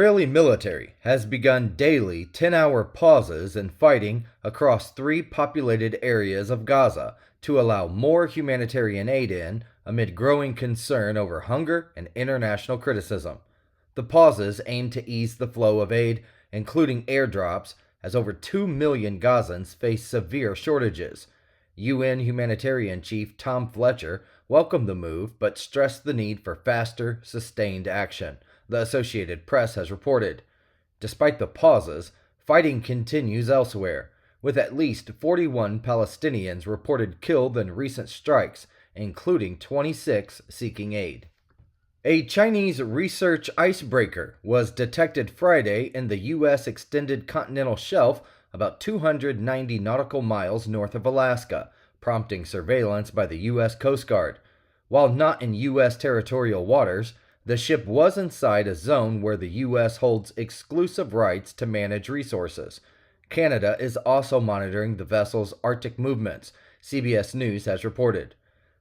Israeli military has begun daily 10-hour pauses in fighting across 3 populated areas of Gaza to allow more humanitarian aid in amid growing concern over hunger and international criticism. The pauses aim to ease the flow of aid, including airdrops, as over 2 million Gazans face severe shortages. UN humanitarian chief Tom Fletcher welcomed the move but stressed the need for faster, sustained action, the Associated Press has reported. Despite the pauses, fighting continues elsewhere, with at least 41 Palestinians reported killed in recent strikes, including 26 seeking aid. A Chinese research icebreaker was detected Friday in the U.S. extended continental shelf about 290 nautical miles north of Alaska, prompting surveillance by the U.S. Coast Guard. While not in U.S. territorial waters, the ship was inside a zone where the U.S. holds exclusive rights to manage resources. Canada is also monitoring the vessel's Arctic movements, CBS News has reported.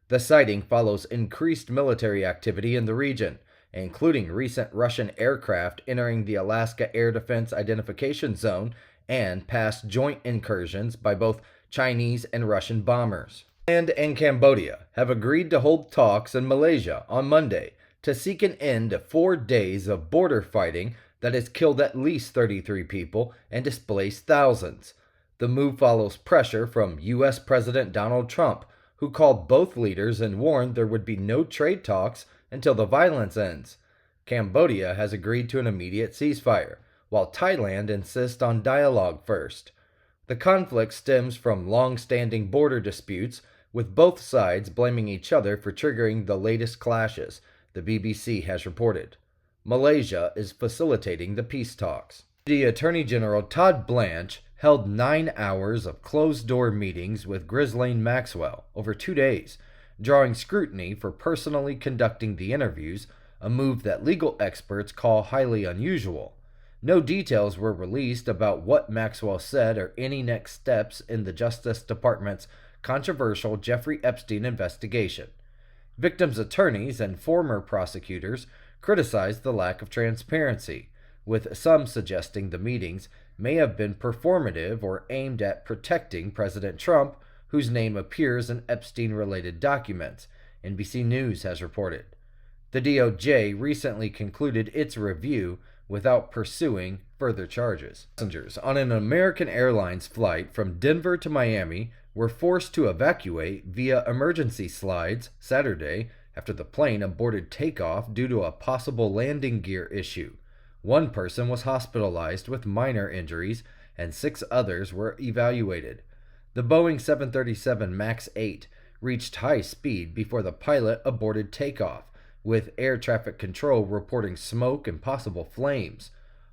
The sighting follows increased military activity in the region, including recent Russian aircraft entering the Alaska Air Defense Identification Zone and past joint incursions by both Chinese and Russian bombers. Thailand and Cambodia have agreed to hold talks in Malaysia on Monday to seek an end to 4 days of border fighting that has killed at least 33 people and displaced thousands. The move follows pressure from U.S. President Donald Trump, who called both leaders and warned there would be no trade talks until the violence ends. Cambodia has agreed to an immediate ceasefire, while Thailand insists on dialogue first. The conflict stems from long-standing border disputes, with both sides blaming each other for triggering the latest clashes, the BBC has reported. Malaysia is facilitating the peace talks. The Attorney General Todd Blanche held 9 hours of closed-door meetings with Ghislaine Maxwell over 2 days, drawing scrutiny for personally conducting the interviews, a move that legal experts call highly unusual. No details were released about what Maxwell said or any next steps in the Justice Department's controversial Jeffrey Epstein investigation. Victims' attorneys and former prosecutors criticized the lack of transparency, with some suggesting the meetings may have been performative or aimed at protecting President Trump, whose name appears in Epstein-related documents, NBC News has reported. The DOJ recently concluded its review without pursuing further charges. Passengers on an American Airlines flight from Denver to Miami were forced to evacuate via emergency slides Saturday after the plane aborted takeoff due to a possible landing gear issue. One person was hospitalized with minor injuries, and 6 others were evaluated. The Boeing 737 MAX 8 reached high speed before the pilot aborted takeoff, with air traffic control reporting smoke and possible flames.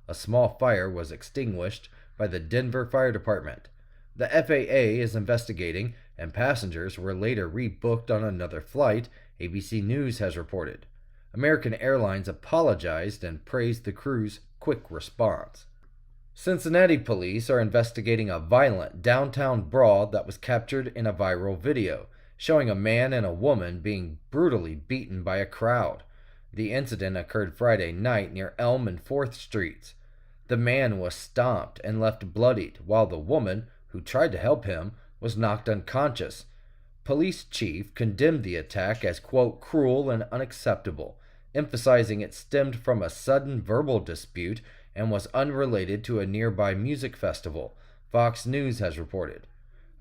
A small fire was extinguished by the Denver Fire Department. The FAA is investigating, and passengers were later rebooked on another flight, ABC News has reported. American Airlines apologized and praised the crew's quick response. Cincinnati police are investigating a violent downtown brawl that was captured in a viral video, showing a man and a woman being brutally beaten by a crowd. The incident occurred Friday night near Elm and 4th Streets. The man was stomped and left bloodied, while the woman, who tried to help him, was knocked unconscious. Police chief condemned the attack as, quote, cruel and unacceptable, emphasizing it stemmed from a sudden verbal dispute and was unrelated to a nearby music festival, Fox News has reported.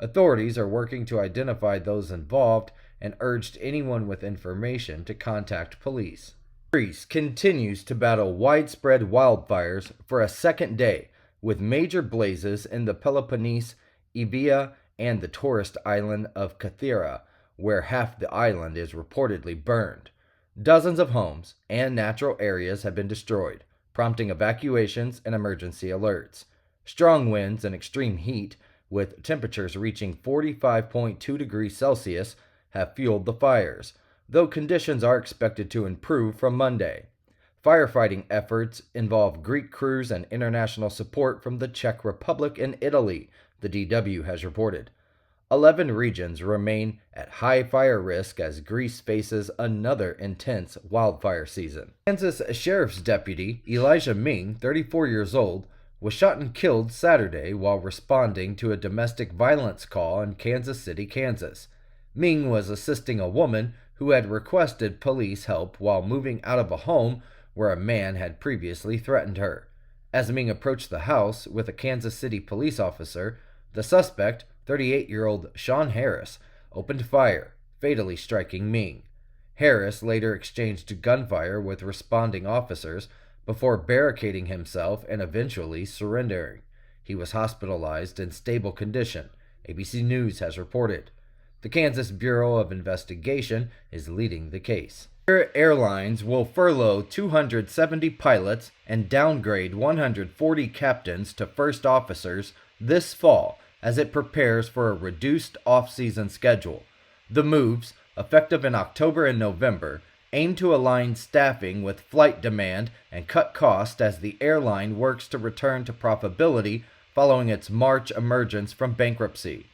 Authorities are working to identify those involved and urged anyone with information to contact police. Greece continues to battle widespread wildfires for a second day, with major blazes in the Peloponnese, Evia, and the tourist island of Kythera, where half the island is reportedly burned. Dozens of homes and natural areas have been destroyed, prompting evacuations and emergency alerts. Strong winds and extreme heat, with temperatures reaching 45.2 degrees Celsius, have fueled the fires, though conditions are expected to improve from Monday. Firefighting efforts involve Greek crews and international support from the Czech Republic and Italy, the DW has reported. 11 regions remain at high fire risk as Greece faces another intense wildfire season. Kansas Sheriff's Deputy Elijah Ming, 34 years old, was shot and killed Saturday while responding to a domestic violence call in Kansas City, Kansas. Ming was assisting a woman who had requested police help while moving out of a home where a man had previously threatened her. As Ming approached the house with a Kansas City police officer, the suspect, 38-year-old Sean Harris, opened fire, fatally striking Ming. Harris later exchanged gunfire with responding officers before barricading himself and eventually surrendering. He was hospitalized in stable condition, ABC News has reported. The Kansas Bureau of Investigation is leading the case. Airlines will furlough 270 pilots and downgrade 140 captains to first officers this fall as it prepares for a reduced off-season schedule. The moves, effective in October and November, aim to align staffing with flight demand and cut costs as the airline works to return to profitability following its March emergence from bankruptcy.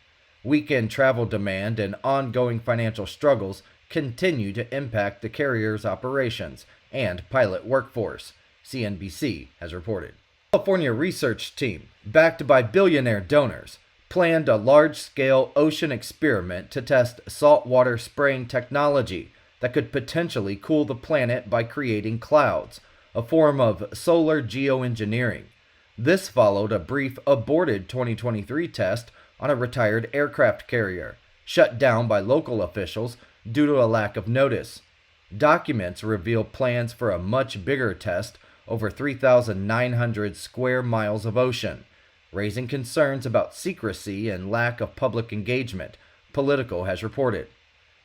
Weekend travel demand and ongoing financial struggles continue to impact the carrier's operations and pilot workforce, CNBC has reported. A California research team, backed by billionaire donors, planned a large-scale ocean experiment to test saltwater spraying technology that could potentially cool the planet by creating clouds, a form of solar geoengineering. This followed a brief aborted 2023 test on a retired aircraft carrier, shut down by local officials due to a lack of notice. Documents reveal plans for a much bigger test over 3,900 square miles of ocean, raising concerns about secrecy and lack of public engagement, Politico has reported.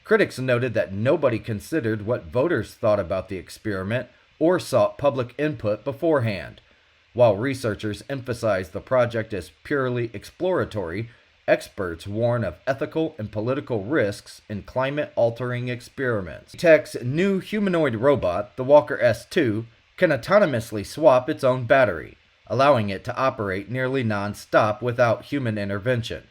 Critics noted that nobody considered what voters thought about the experiment or sought public input beforehand. While researchers emphasize the project as purely exploratory, experts warn of ethical and political risks in climate-altering experiments. Tech's new humanoid robot, the Walker S2, can autonomously swap its own battery, allowing it to operate nearly non-stop without human intervention.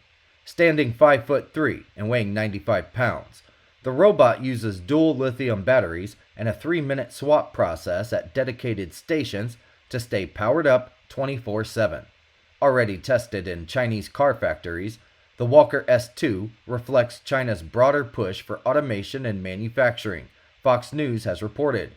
Standing 5'3" and weighing 95 pounds, the robot uses dual lithium batteries and a 3-minute swap process at dedicated stations to stay powered up 24/7. Already tested in Chinese car factories, the Walker S2 reflects China's broader push for automation and manufacturing, Fox News has reported.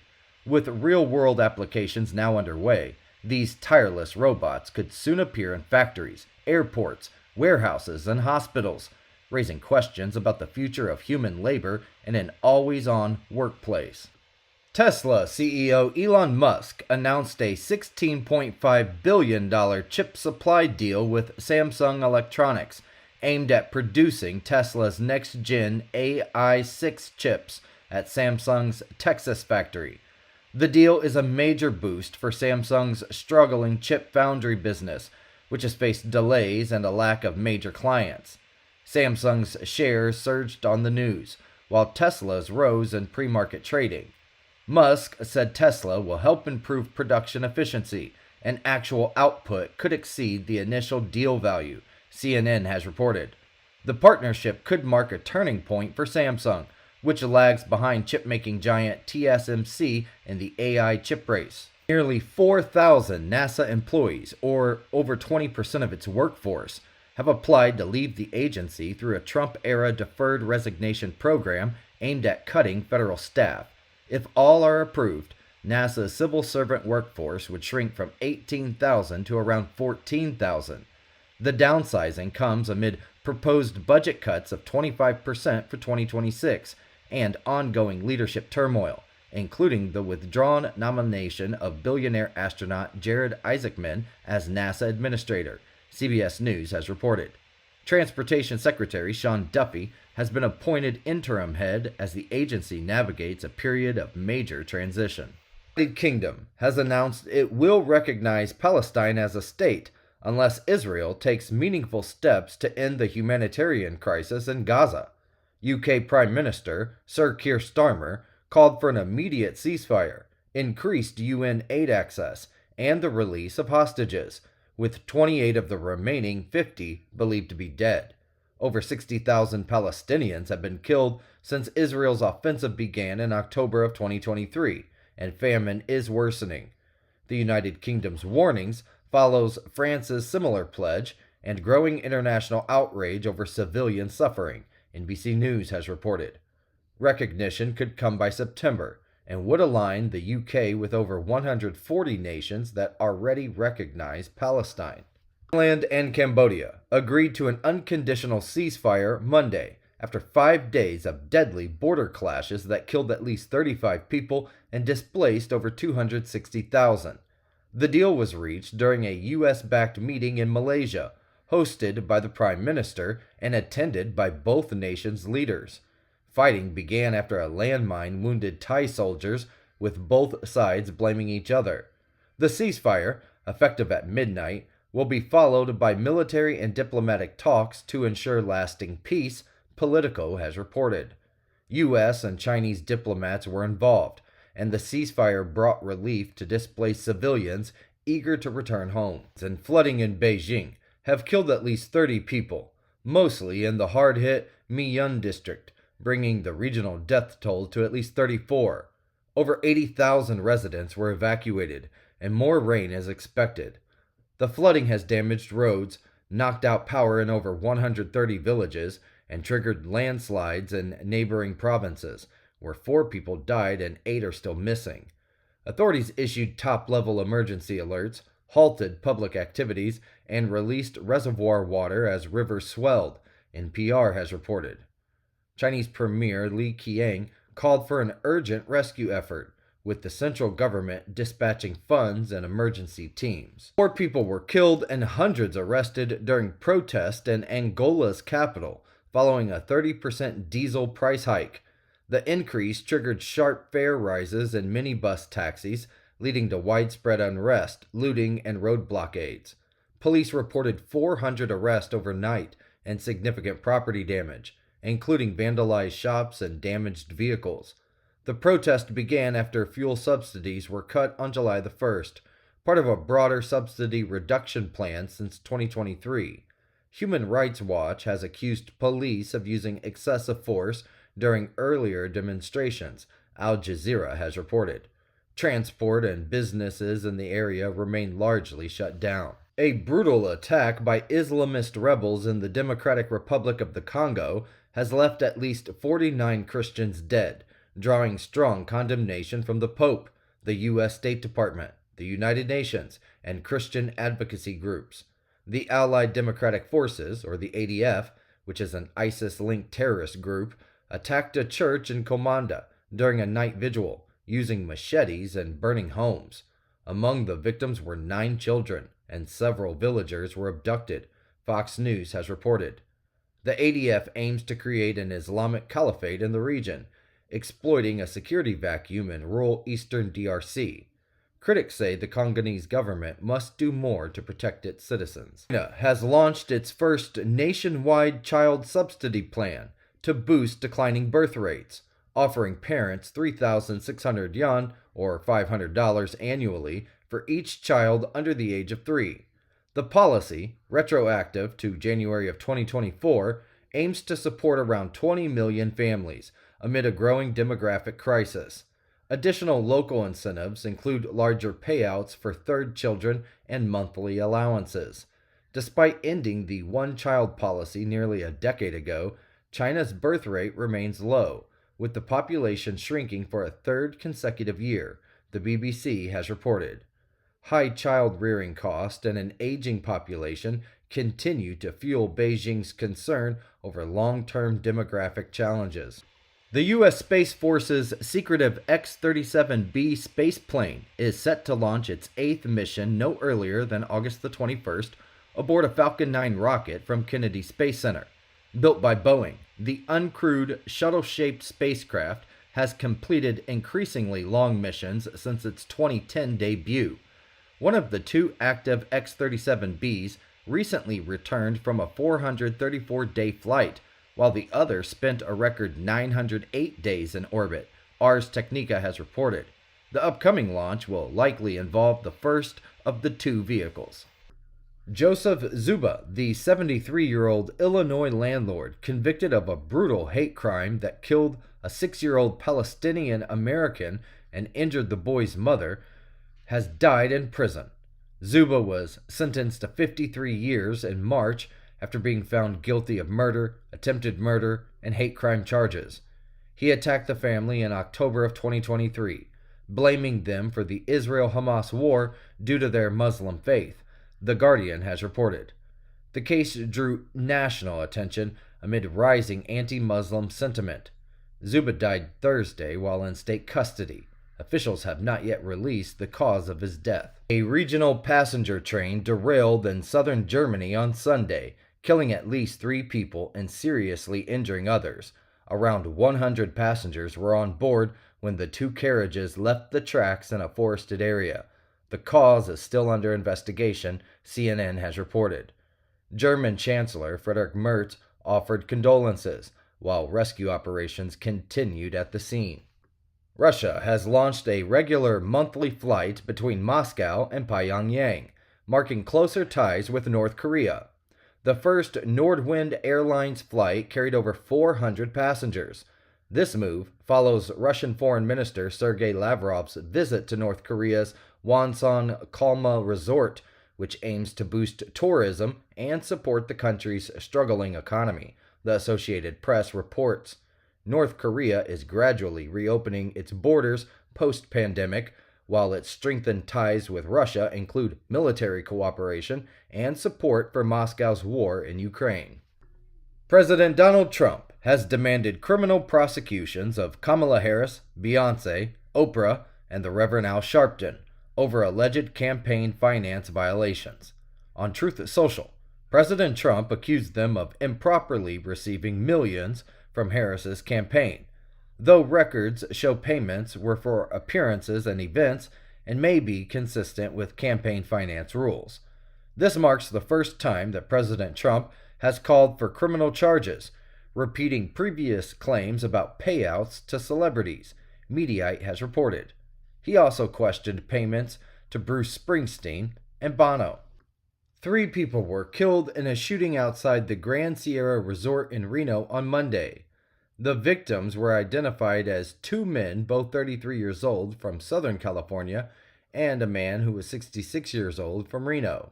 With real-world applications now underway, these tireless robots could soon appear in factories, airports, warehouses, and hospitals, raising questions about the future of human labor in an always-on workplace. Tesla CEO Elon Musk announced a $16.5 billion chip supply deal with Samsung Electronics, aimed at producing Tesla's next-gen AI6 chips at Samsung's Texas factory. The deal is a major boost for Samsung's struggling chip foundry business, which has faced delays and a lack of major clients. Samsung's shares surged on the news, while Tesla's rose in pre-market trading. Musk said Tesla will help improve production efficiency, and actual output could exceed the initial deal value, CNN has reported. The partnership could mark a turning point for Samsung, which lags behind chip-making giant TSMC in the AI chip race. Nearly 4,000 NASA employees, or over 20% of its workforce, have applied to leave the agency through a Trump-era deferred resignation program aimed at cutting federal staff. If all are approved, NASA's civil servant workforce would shrink from 18,000 to around 14,000. The downsizing comes amid proposed budget cuts of 25% for 2026 and ongoing leadership turmoil, including the withdrawn nomination of billionaire astronaut Jared Isaacman as NASA administrator, CBS News has reported. Transportation Secretary Sean Duffy has been appointed interim head as the agency navigates a period of major transition. The United Kingdom has announced it will recognize Palestine as a state unless Israel takes meaningful steps to end the humanitarian crisis in Gaza. UK Prime Minister Sir Keir Starmer called for an immediate ceasefire, increased UN aid access, and the release of hostages, with 28 of the remaining 50 believed to be dead. Over 60,000 Palestinians have been killed since Israel's offensive began in October of 2023, and famine is worsening. The United Kingdom's warnings follows France's similar pledge and growing international outrage over civilian suffering, NBC News has reported. Recognition could come by September and would align the UK with over 140 nations that already recognize Palestine. Thailand and Cambodia agreed to an unconditional ceasefire Monday after 5 days of deadly border clashes that killed at least 35 people and displaced over 260,000. The deal was reached during a U.S.-backed meeting in Malaysia, hosted by the Prime Minister and attended by both nations' leaders. Fighting began after a landmine wounded Thai soldiers, with both sides blaming each other. The ceasefire, effective at midnight, will be followed by military and diplomatic talks to ensure lasting peace, Politico has reported. U.S. and Chinese diplomats were involved, and the ceasefire brought relief to displaced civilians eager to return home. And flooding in Beijing have killed at least 30 people, mostly in the hard-hit Miyun district, bringing the regional death toll to at least 34. Over 80,000 residents were evacuated, and more rain is expected. The flooding has damaged roads, knocked out power in over 130 villages, and triggered landslides in neighboring provinces, where 4 people died and 8 are still missing. Authorities issued top-level emergency alerts, halted public activities, and released reservoir water as rivers swelled, NPR has reported. Chinese Premier Li Qiang called for an urgent rescue effort, with the central government dispatching funds and emergency teams. 4 people were killed and hundreds arrested during protests in Angola's capital, following a 30% diesel price hike. The increase triggered sharp fare rises in minibus taxis, leading to widespread unrest, looting, and road blockades. Police reported 400 arrests overnight and significant property damage, including vandalized shops and damaged vehicles. The protest began after fuel subsidies were cut on July the 1st, part of a broader subsidy reduction plan since 2023. Human Rights Watch has accused police of using excessive force during earlier demonstrations, Al Jazeera has reported. Transport and businesses in the area remain largely shut down. A brutal attack by Islamist rebels in the Democratic Republic of the Congo has left at least 49 Christians dead, drawing strong condemnation from the Pope, the U.S. State Department, the United Nations, and Christian advocacy groups. The Allied Democratic Forces, or the ADF, which is an ISIS-linked terrorist group, attacked a church in Komanda during a night vigil, using machetes and burning homes. Among the victims were 9 children, and several villagers were abducted, Fox News has reported. The ADF aims to create an Islamic caliphate in the region, exploiting a security vacuum in rural eastern DRC. Critics say the Congolese government must do more to protect its citizens. China has launched its first nationwide child subsidy plan to boost declining birth rates, offering parents 3,600 yuan, or $500 annually, for each child under the age of 3. The policy, retroactive to January of 2024, aims to support around 20 million families amid a growing demographic crisis. Additional local incentives include larger payouts for third children and monthly allowances. Despite ending the one-child policy nearly a decade ago, China's birth rate remains low, with the population shrinking for a 3rd consecutive year, the BBC has reported. High child-rearing costs and an aging population continue to fuel Beijing's concern over long-term demographic challenges. The U.S. Space Force's secretive X-37B spaceplane is set to launch its 8th mission no earlier than August the 21st aboard a Falcon 9 rocket from Kennedy Space Center. Built by Boeing, the uncrewed, shuttle-shaped spacecraft has completed increasingly long missions since its 2010 debut. One of the 2 active X-37Bs recently returned from a 434-day flight, while the other spent a record 908 days in orbit, Ars Technica has reported. The upcoming launch will likely involve the first of the 2 vehicles. Joseph Zuba, the 73-year-old Illinois landlord convicted of a brutal hate crime that killed a 6-year-old Palestinian American and injured the boy's mother, has died in prison. Zuba was sentenced to 53 years in March after being found guilty of murder, attempted murder, and hate crime charges. He attacked the family in October of 2023, blaming them for the Israel-Hamas war due to their Muslim faith, The Guardian has reported. The case drew national attention amid rising anti-Muslim sentiment. Zuba died Thursday while in state custody. Officials have not yet released the cause of his death. A regional passenger train derailed in southern Germany on Sunday, killing at least 3 people and seriously injuring others. Around 100 passengers were on board when the 2 carriages left the tracks in a forested area. The cause is still under investigation, CNN has reported. German Chancellor Friedrich Merz offered condolences, while rescue operations continued at the scene. Russia has launched a regular monthly flight between Moscow and Pyongyang, marking closer ties with North Korea. The first Nordwind Airlines flight carried over 400 passengers. This move follows Russian Foreign Minister Sergei Lavrov's visit to North Korea's Wonsan Kalma Resort, which aims to boost tourism and support the country's struggling economy, the Associated Press reports. North Korea is gradually reopening its borders post-pandemic, while its strengthened ties with Russia include military cooperation and support for Moscow's war in Ukraine. President Donald Trump has demanded criminal prosecutions of Kamala Harris, Beyoncé, Oprah, and the Reverend Al Sharpton over alleged campaign finance violations. On Truth Social, President Trump accused them of improperly receiving millions from Harris's campaign, though records show payments were for appearances and events and may be consistent with campaign finance rules. This marks the first time that President Trump has called for criminal charges, repeating previous claims about payouts to celebrities, Mediaite has reported. He also questioned payments to Bruce Springsteen and Bono. 3 people were killed in a shooting outside the Grand Sierra Resort in Reno on Monday. The victims were identified as 2 men, both 33 years old, from Southern California, and a man who was 66 years old from Reno.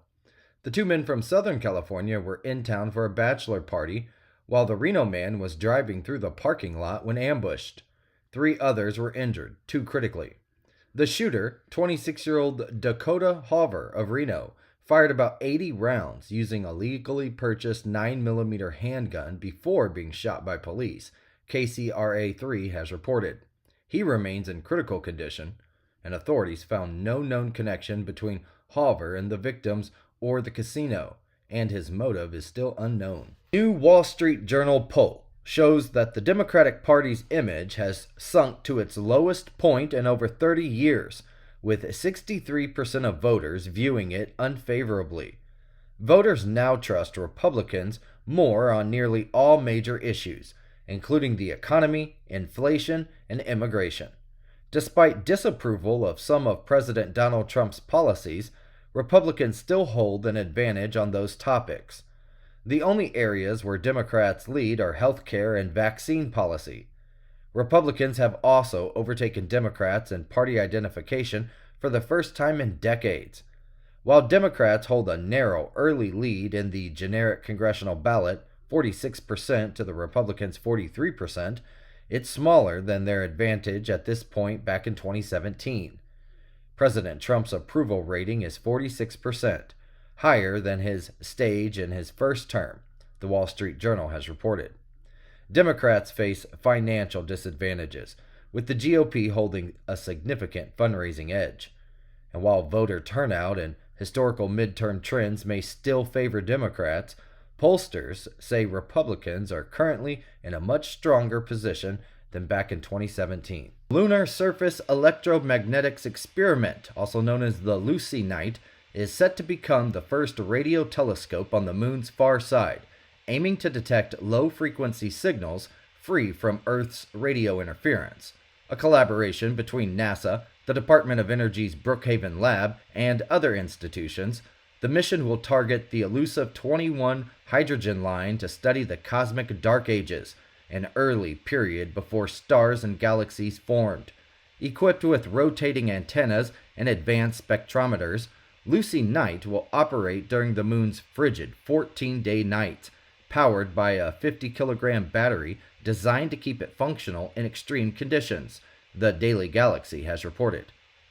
The 2 men from Southern California were in town for a bachelor party, while the Reno man was driving through the parking lot when ambushed. 3 others were injured, 2 critically. The shooter, 26-year-old Dakota Hoover of Reno, fired about 80 rounds using a legally purchased 9mm handgun before being shot by police, KCRA3 has reported. He remains in critical condition, and authorities found no known connection between Hoover and the victims or the casino, and his motive is still unknown. New Wall Street Journal poll shows that the Democratic Party's image has sunk to its lowest point in over 30 years, with 63% of voters viewing it unfavorably. Voters now trust Republicans more on nearly all major issues, including the economy, inflation, and immigration. Despite disapproval of some of President Donald Trump's policies, Republicans still hold an advantage on those topics. The only areas where Democrats lead are health care and vaccine policy. Republicans have also overtaken Democrats in party identification for the first time in decades. While Democrats hold a narrow early lead in the generic congressional ballot, 46% to the Republicans' 43%, it's smaller than their advantage at this point back in 2017. President Trump's approval rating is 46%, higher than his stage in his first term, the Wall Street Journal has reported. Democrats face financial disadvantages, with the GOP holding a significant fundraising edge. And while voter turnout and historical midterm trends may still favor Democrats, pollsters say Republicans are currently in a much stronger position than back in 2017. Lunar Surface Electromagnetics Experiment, also known as the Lucy Night, is set to become the first radio telescope on the moon's far side, aiming to detect low-frequency signals free from Earth's radio interference. A collaboration between NASA, the Department of Energy's Brookhaven Lab, and other institutions, The mission will target the elusive 21 hydrogen line to study the cosmic dark ages, an early period before stars and galaxies formed. Equipped with rotating antennas and advanced spectrometers, Lucy Knight will operate during the moon's frigid 14-day nights, powered by a 50-kilogram battery designed to keep it functional in extreme conditions, the Daily Galaxy has reported.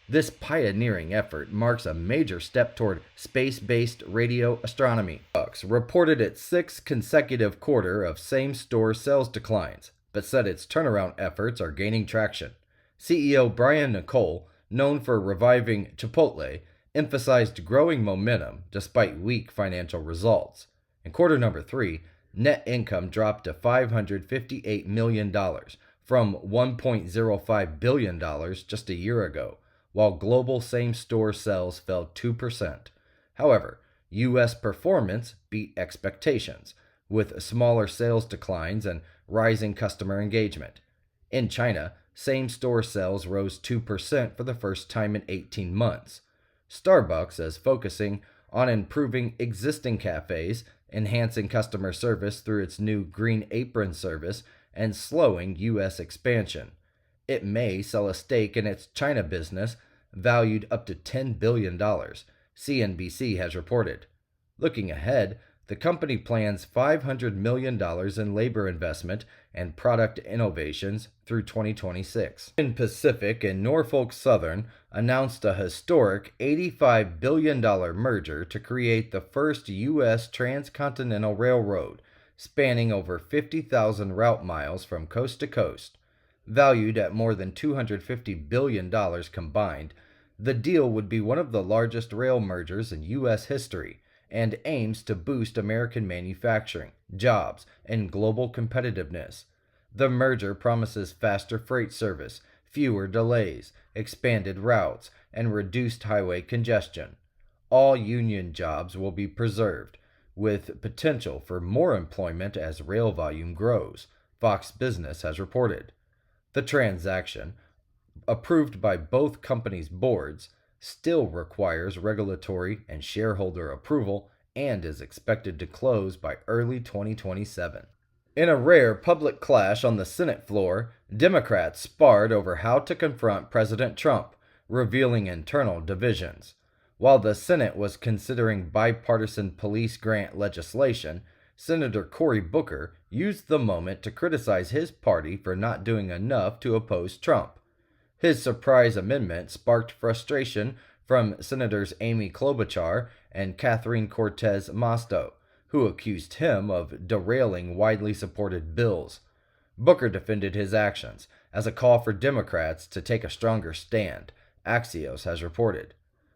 This pioneering effort marks a major step toward space-based radio astronomy. Bucks reported its sixth consecutive quarter of same-store sales declines, but said its turnaround efforts are gaining traction. CEO Brian Nicole, known for reviving Chipotle, emphasized growing momentum despite weak financial results. In quarter number 3, net income dropped to $558 million from $1.05 billion just a year ago, while global same-store sales fell 2%. However, U.S. performance beat expectations, with smaller sales declines and rising customer engagement. In China, same-store sales rose 2% for the first time in 18 months. Starbucks is focusing on improving existing cafes, enhancing customer service through its new Green Apron service, and slowing U.S. expansion. It may sell a stake in its China business, valued up to $10 billion, CNBC has reported. Looking ahead, the company plans $500 million in labor investment and product innovations through 2026. Union Pacific and Norfolk Southern announced a historic $85 billion merger to create the first U.S. transcontinental railroad, spanning over 50,000 route miles from coast to coast. Valued at more than $250 billion combined, the deal would be one of the largest rail mergers in U.S. history and aims to boost American manufacturing, jobs, and global competitiveness. The merger promises faster freight service, fewer delays, expanded routes, and reduced highway congestion. All union jobs will be preserved, with potential for more employment as rail volume grows, Fox Business has reported. The transaction, approved by both companies' boards, still requires regulatory and shareholder approval and is expected to close by early 2027. In a rare public clash on the Senate floor, Democrats sparred over how to confront President Trump, revealing internal divisions. While the Senate was considering bipartisan police grant legislation, Senator Cory Booker used the moment to criticize his party for not doing enough to oppose Trump. His surprise amendment sparked frustration from Senators Amy Klobuchar and Catherine Cortez Masto, who accused him of derailing widely supported bills. Booker defended his actions as a call for Democrats to take a stronger stand, Axios has reported.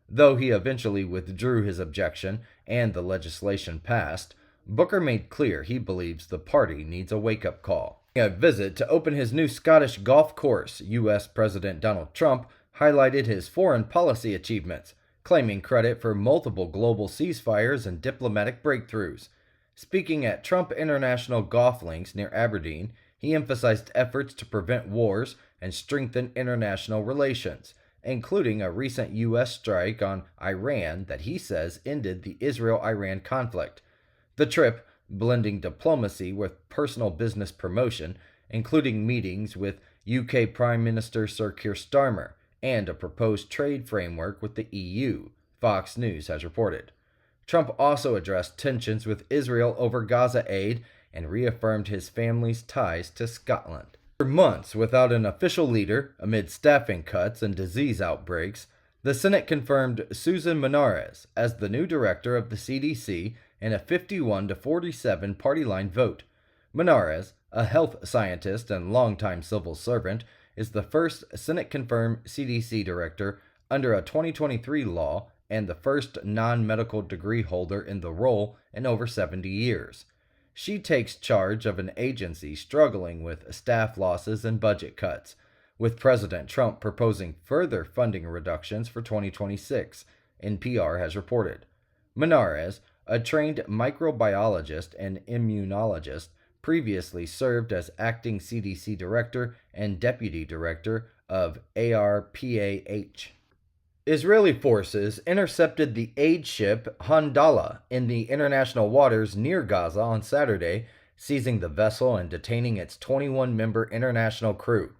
Though he eventually withdrew his objection and the legislation passed, Booker made clear he believes the party needs a wake-up call. A visit to open his new Scottish golf course, U.S. President Donald Trump highlighted his foreign policy achievements, claiming credit for multiple global ceasefires and diplomatic breakthroughs. Speaking at Trump International Golf Links near Aberdeen, he emphasized efforts to prevent wars and strengthen international relations, including a recent U.S. strike on Iran that he says ended the Israel-Iran conflict. The trip, blending diplomacy with personal business promotion, including meetings with UK Prime Minister Sir Keir Starmer and a proposed trade framework with the EU, Fox News has reported. Trump also addressed tensions with Israel over Gaza aid and reaffirmed his family's ties to Scotland. For months without an official leader, amid staffing cuts and disease outbreaks, the Senate confirmed Susan Menares as the new director of the CDC in a 51-47 party-line vote. Menares, a health scientist and longtime civil servant, is the first Senate-confirmed CDC director under a 2023 law and the first non-medical degree holder in the role in over 70 years. She takes charge of an agency struggling with staff losses and budget cuts, with President Trump proposing further funding reductions for 2026, NPR has reported. Menares, a trained microbiologist and immunologist, previously served as acting CDC director and deputy director of ARPAH. Israeli forces intercepted the aid ship Handala in the international waters near Gaza on Saturday, seizing the vessel and detaining its 21-member international crew.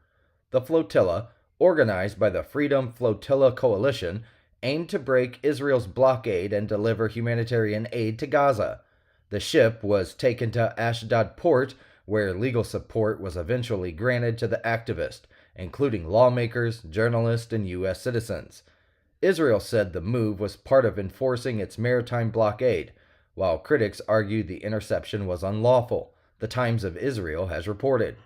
The flotilla, organized by the Freedom Flotilla Coalition, aimed to break Israel's blockade and deliver humanitarian aid to Gaza. The ship was taken to Ashdod port, where legal support was eventually granted to the activist, including lawmakers, journalists, and U.S. citizens. Israel said the move was part of enforcing its maritime blockade, while critics argued the interception was unlawful, the Times of Israel has reported.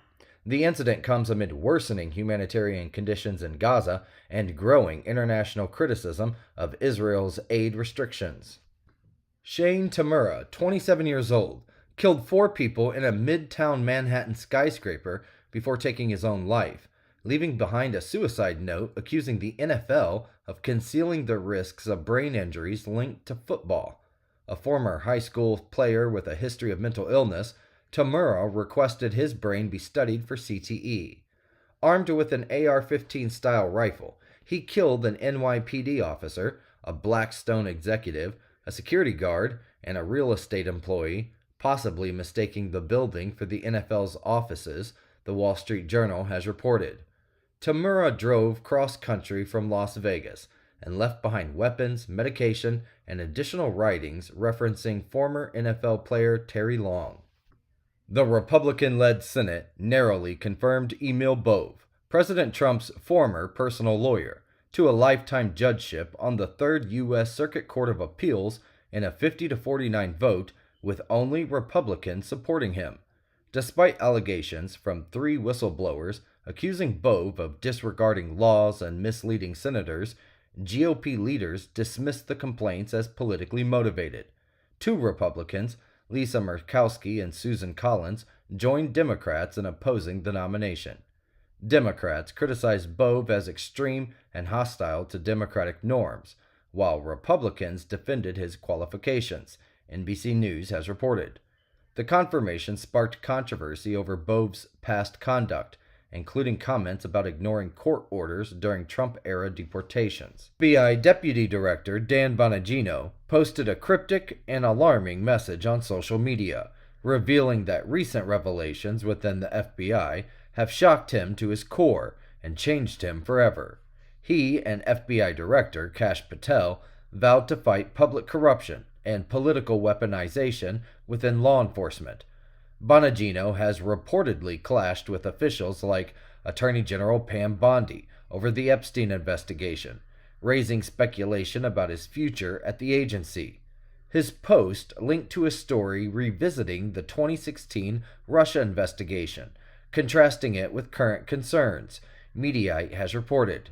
The incident comes amid worsening humanitarian conditions in Gaza and growing international criticism of Israel's aid restrictions. Shane Tamura, 27 years old, killed 4 people in a midtown Manhattan skyscraper before taking his own life, leaving behind a suicide note accusing the NFL of concealing the risks of brain injuries linked to football. A former high school player with a history of mental illness, Tamura requested his brain be studied for CTE. Armed with an AR-15 style rifle, he killed an NYPD officer, a Blackstone executive, a security guard, and a real estate employee, possibly mistaking the building for the NFL's offices, the Wall Street Journal has reported. Tamura drove cross-country from Las Vegas and left behind weapons, medication, and additional writings referencing former NFL player Terry Long. The Republican-led Senate narrowly confirmed Emil Bove, President Trump's former personal lawyer, to a lifetime judgeship on the 3rd U.S. Circuit Court of Appeals in a 50-49 vote, with only Republicans supporting him. Despite allegations from 3 whistleblowers accusing Bove of disregarding laws and misleading senators, GOP leaders dismissed the complaints as politically motivated. 2 Republicans, Lisa Murkowski and Susan Collins, joined Democrats in opposing the nomination. Democrats criticized Bove as extreme and hostile to Democratic norms, while Republicans defended his qualifications, NBC News has reported. The confirmation sparked controversy over Bove's past conduct, including comments about ignoring court orders during Trump-era deportations. FBI Deputy Director Dan Bongino posted a cryptic and alarming message on social media, revealing that recent revelations within the FBI have shocked him to his core and changed him forever. He and FBI Director Kash Patel vowed to fight public corruption and political weaponization within law enforcement. Bongino has reportedly clashed with officials like Attorney General Pam Bondi over the Epstein investigation, raising speculation about his future at the agency. His post linked to a story revisiting the 2016 Russia investigation, contrasting it with current concerns, Mediaite has reported.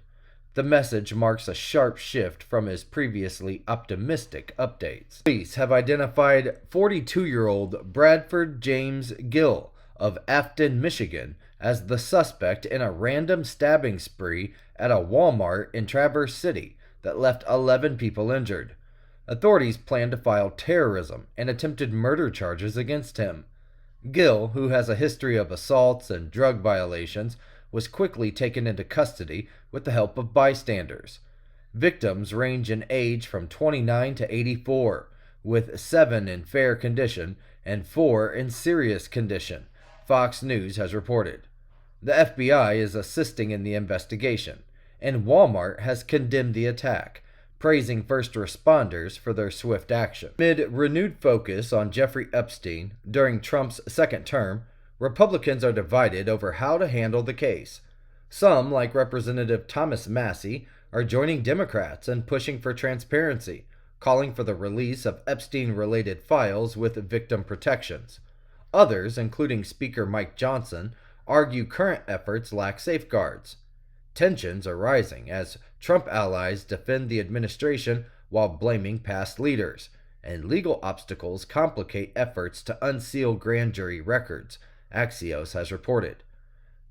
The message marks a sharp shift from his previously optimistic updates. Police have identified 42-year-old Bradford James Gill of Afton, Michigan, as the suspect in a random stabbing spree at a Walmart in Traverse City that left 11 people injured. Authorities plan to file terrorism and attempted murder charges against him. Gill, who has a history of assaults and drug violations, was quickly taken into custody with the help of bystanders. Victims range in age from 29 to 84, with 7 in fair condition and 4 in serious condition, Fox News has reported. The FBI is assisting in the investigation, and Walmart has condemned the attack, praising first responders for their swift action. Amid renewed focus on Jeffrey Epstein during Trump's second term, Republicans are divided over how to handle the case. Some, like Representative Thomas Massie, are joining Democrats and pushing for transparency, calling for the release of Epstein-related files with victim protections. Others, including Speaker Mike Johnson, argue current efforts lack safeguards. Tensions are rising as Trump allies defend the administration while blaming past leaders, and legal obstacles complicate efforts to unseal grand jury records, Axios has reported.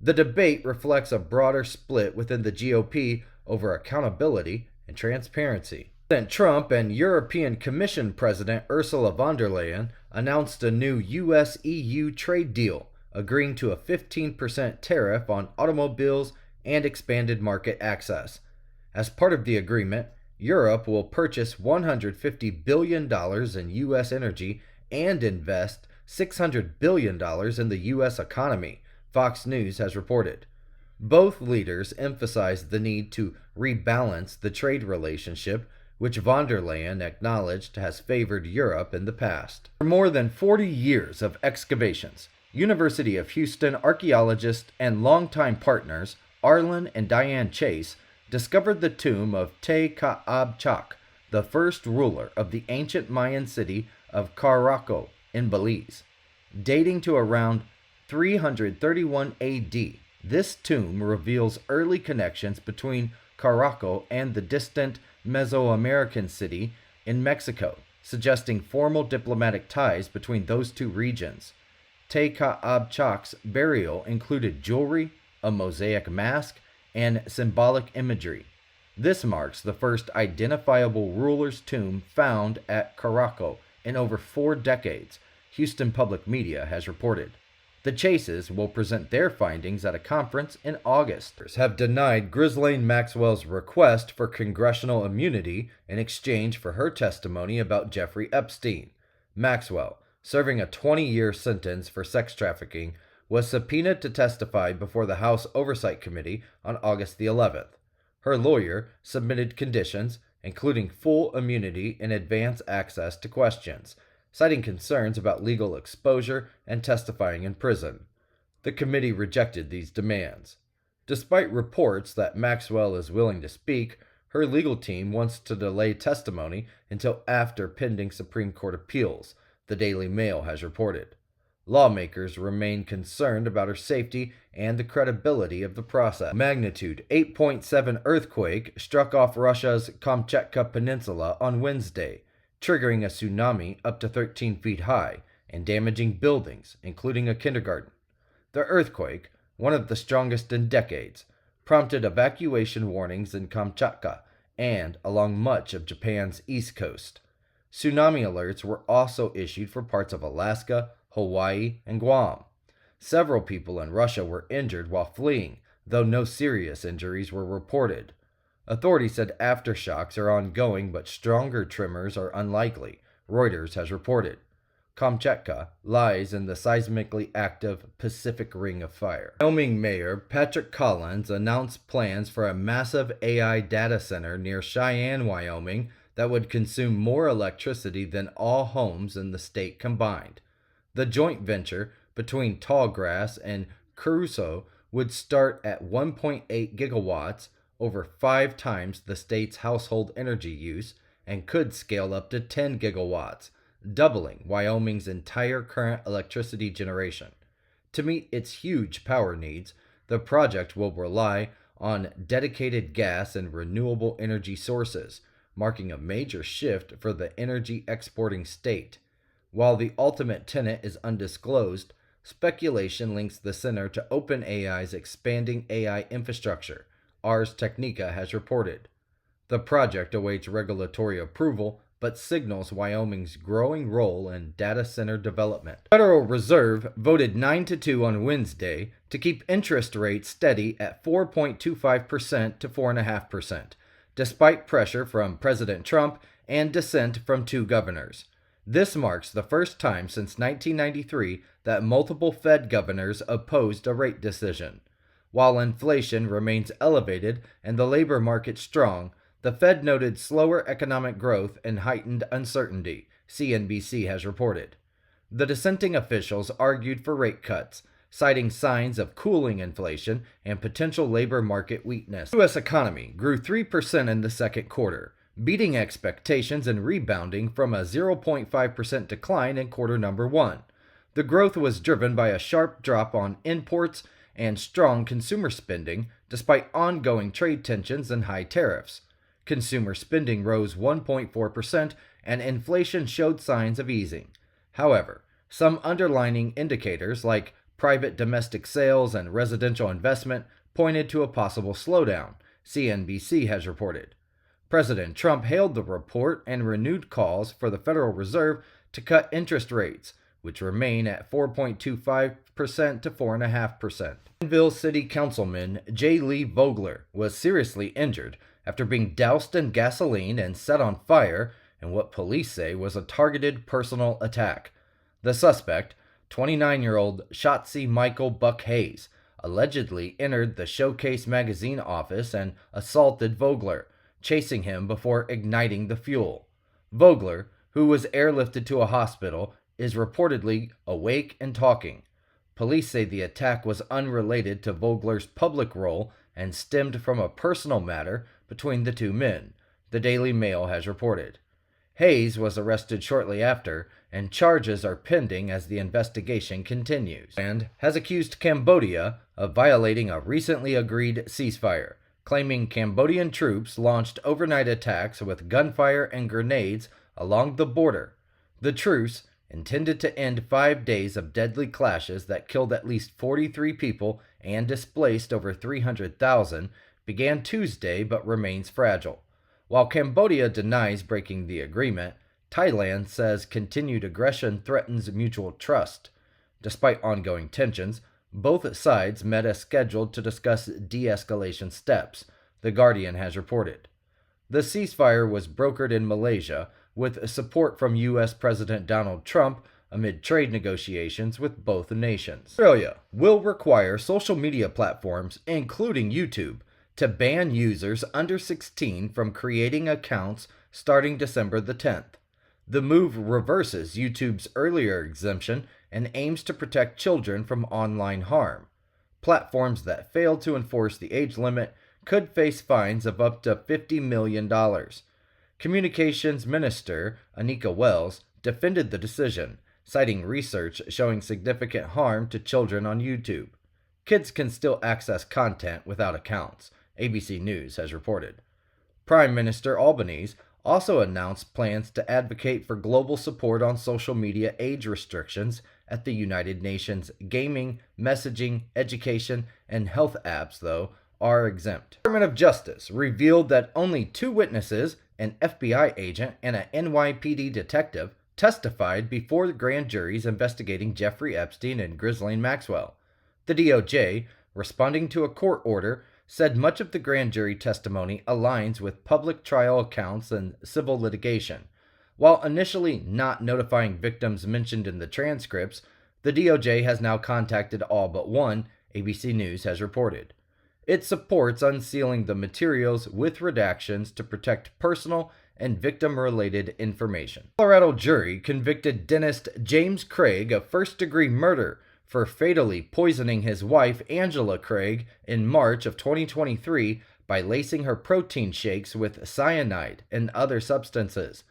The debate reflects a broader split within the GOP over accountability and transparency. President Trump and European Commission President Ursula von der Leyen announced a new US-EU trade deal, agreeing to a 15% tariff on automobiles and expanded market access. As part of the agreement, Europe will purchase $150 billion in U.S. energy and invest $600 billion in the U.S. economy, Fox News has reported. Both leaders emphasized the need to rebalance the trade relationship, which von der Leyen acknowledged has favored Europe in the past. For more than 40 years of excavations, University of Houston archaeologists and longtime partners Arlen and Diane Chase discovered the tomb of Te-Ka-ab-Chak, the first ruler of the ancient Mayan city of Caraco in Belize. Dating to around 331 AD, this tomb reveals early connections between Caraco and the distant Mesoamerican city in Mexico, suggesting formal diplomatic ties between those two regions. Te-Ka-ab-Chak's burial included jewelry, a mosaic mask, and symbolic imagery. This marks the first identifiable ruler's tomb found at Caraco in over 4 decades, Houston Public Media has reported. The Chases will present their findings at a conference in August. Have denied Ghislaine Maxwell's request for congressional immunity in exchange for her testimony about Jeffrey Epstein. Maxwell, serving a 20-year sentence for sex trafficking, was subpoenaed to testify before the House Oversight Committee on August the 11th. Her lawyer submitted conditions, including full immunity and advance access to questions, citing concerns about legal exposure and testifying in prison. The committee rejected these demands. Despite reports that Maxwell is willing to speak, her legal team wants to delay testimony until after pending Supreme Court appeals, the Daily Mail has reported. Lawmakers remain concerned about her safety and the credibility of the process. Magnitude 8.7 earthquake struck off Russia's Kamchatka Peninsula on Wednesday, triggering a tsunami up to 13 feet high and damaging buildings, including a kindergarten. The earthquake, one of the strongest in decades, prompted evacuation warnings in Kamchatka and along much of Japan's east coast. Tsunami alerts were also issued for parts of Alaska, Hawaii, and Guam. Several people in Russia were injured while fleeing, though no serious injuries were reported. Authorities said aftershocks are ongoing, but stronger tremors are unlikely, Reuters has reported. Kamchatka lies in the seismically active Pacific Ring of Fire. Wyoming Mayor Patrick Collins announced plans for a massive AI data center near Cheyenne, Wyoming, that would consume more electricity than all homes in the state combined. The joint venture between Tallgrass and Crusoe would start at 1.8 gigawatts, over 5 times the state's household energy use, and could scale up to 10 gigawatts, doubling Wyoming's entire current electricity generation. To meet its huge power needs, the project will rely on dedicated gas and renewable energy sources, marking a major shift for the energy exporting state. While the ultimate tenant is undisclosed, speculation links the center to OpenAI's expanding AI infrastructure, Ars Technica has reported. The project awaits regulatory approval, but signals Wyoming's growing role in data center development. The Federal Reserve voted 9-2 on Wednesday to keep interest rates steady at 4.25% to 4.5%, despite pressure from President Trump and dissent from 2 governors. This marks the first time since 1993 that multiple Fed governors opposed a rate decision. While inflation remains elevated and the labor market strong, the Fed noted slower economic growth and heightened uncertainty, CNBC has reported. The dissenting officials argued for rate cuts, citing signs of cooling inflation and potential labor market weakness. The U.S. economy grew 3% in the second quarter, beating expectations and rebounding from a 0.5% decline in quarter number 1. The growth was driven by a sharp drop on imports and strong consumer spending, despite ongoing trade tensions and high tariffs. Consumer spending rose 1.4%, and inflation showed signs of easing. However, some underlying indicators like private domestic sales and residential investment pointed to a possible slowdown, CNBC has reported. President Trump hailed the report and renewed calls for the Federal Reserve to cut interest rates, which remain at 4.25% to 4.5%. Danville City Councilman J. Lee Vogler was seriously injured after being doused in gasoline and set on fire in what police say was a targeted personal attack. The suspect, 29-year-old Shotzi Michael Buck Hayes, allegedly entered the Showcase magazine office and assaulted Vogler, chasing him before igniting the fuel. Vogler, who was airlifted to a hospital, is reportedly awake and talking. Police say the attack was unrelated to Vogler's public role and stemmed from a personal matter between the two men, the Daily Mail has reported. Hayes was arrested shortly after, and charges are pending as the investigation continues, and has accused Cambodia of violating a recently agreed ceasefire, claiming Cambodian troops launched overnight attacks with gunfire and grenades along the border. The truce, intended to end 5 days of deadly clashes that killed at least 43 people and displaced over 300,000, began Tuesday but remains fragile. While Cambodia denies breaking the agreement, Thailand says continued aggression threatens mutual trust. Despite ongoing tensions, both sides met as scheduled to discuss de-escalation steps, The Guardian has reported. The ceasefire was brokered in Malaysia with support from U.S. President Donald Trump amid trade negotiations with both nations. Australia will require social media platforms, including YouTube, to ban users under 16 from creating accounts starting December the 10th. The move reverses YouTube's earlier exemption and aims to protect children from online harm. Platforms that fail to enforce the age limit could face fines of up to $50 million. Communications Minister Anika Wells defended the decision, citing research showing significant harm to children on YouTube. Kids can still access content without accounts, ABC News has reported. Prime Minister Albanese also announced plans to advocate for global support on social media age restrictions at the United Nations. Gaming, messaging, education, and health apps, though, are exempt. The Department of Justice revealed that only 2 witnesses, an FBI agent and an NYPD detective, testified before the grand juries investigating Jeffrey Epstein and Ghislaine Maxwell. The DOJ, responding to a court order, said much of the grand jury testimony aligns with public trial accounts and civil litigation. While initially not notifying victims mentioned in the transcripts, the DOJ has now contacted all but one, ABC News has reported. It supports unsealing the materials with redactions to protect personal and victim-related information. Colorado jury convicted dentist James Craig of first-degree murder for fatally poisoning his wife Angela Craig in March of 2023 by lacing her protein shakes with cyanide and other substances.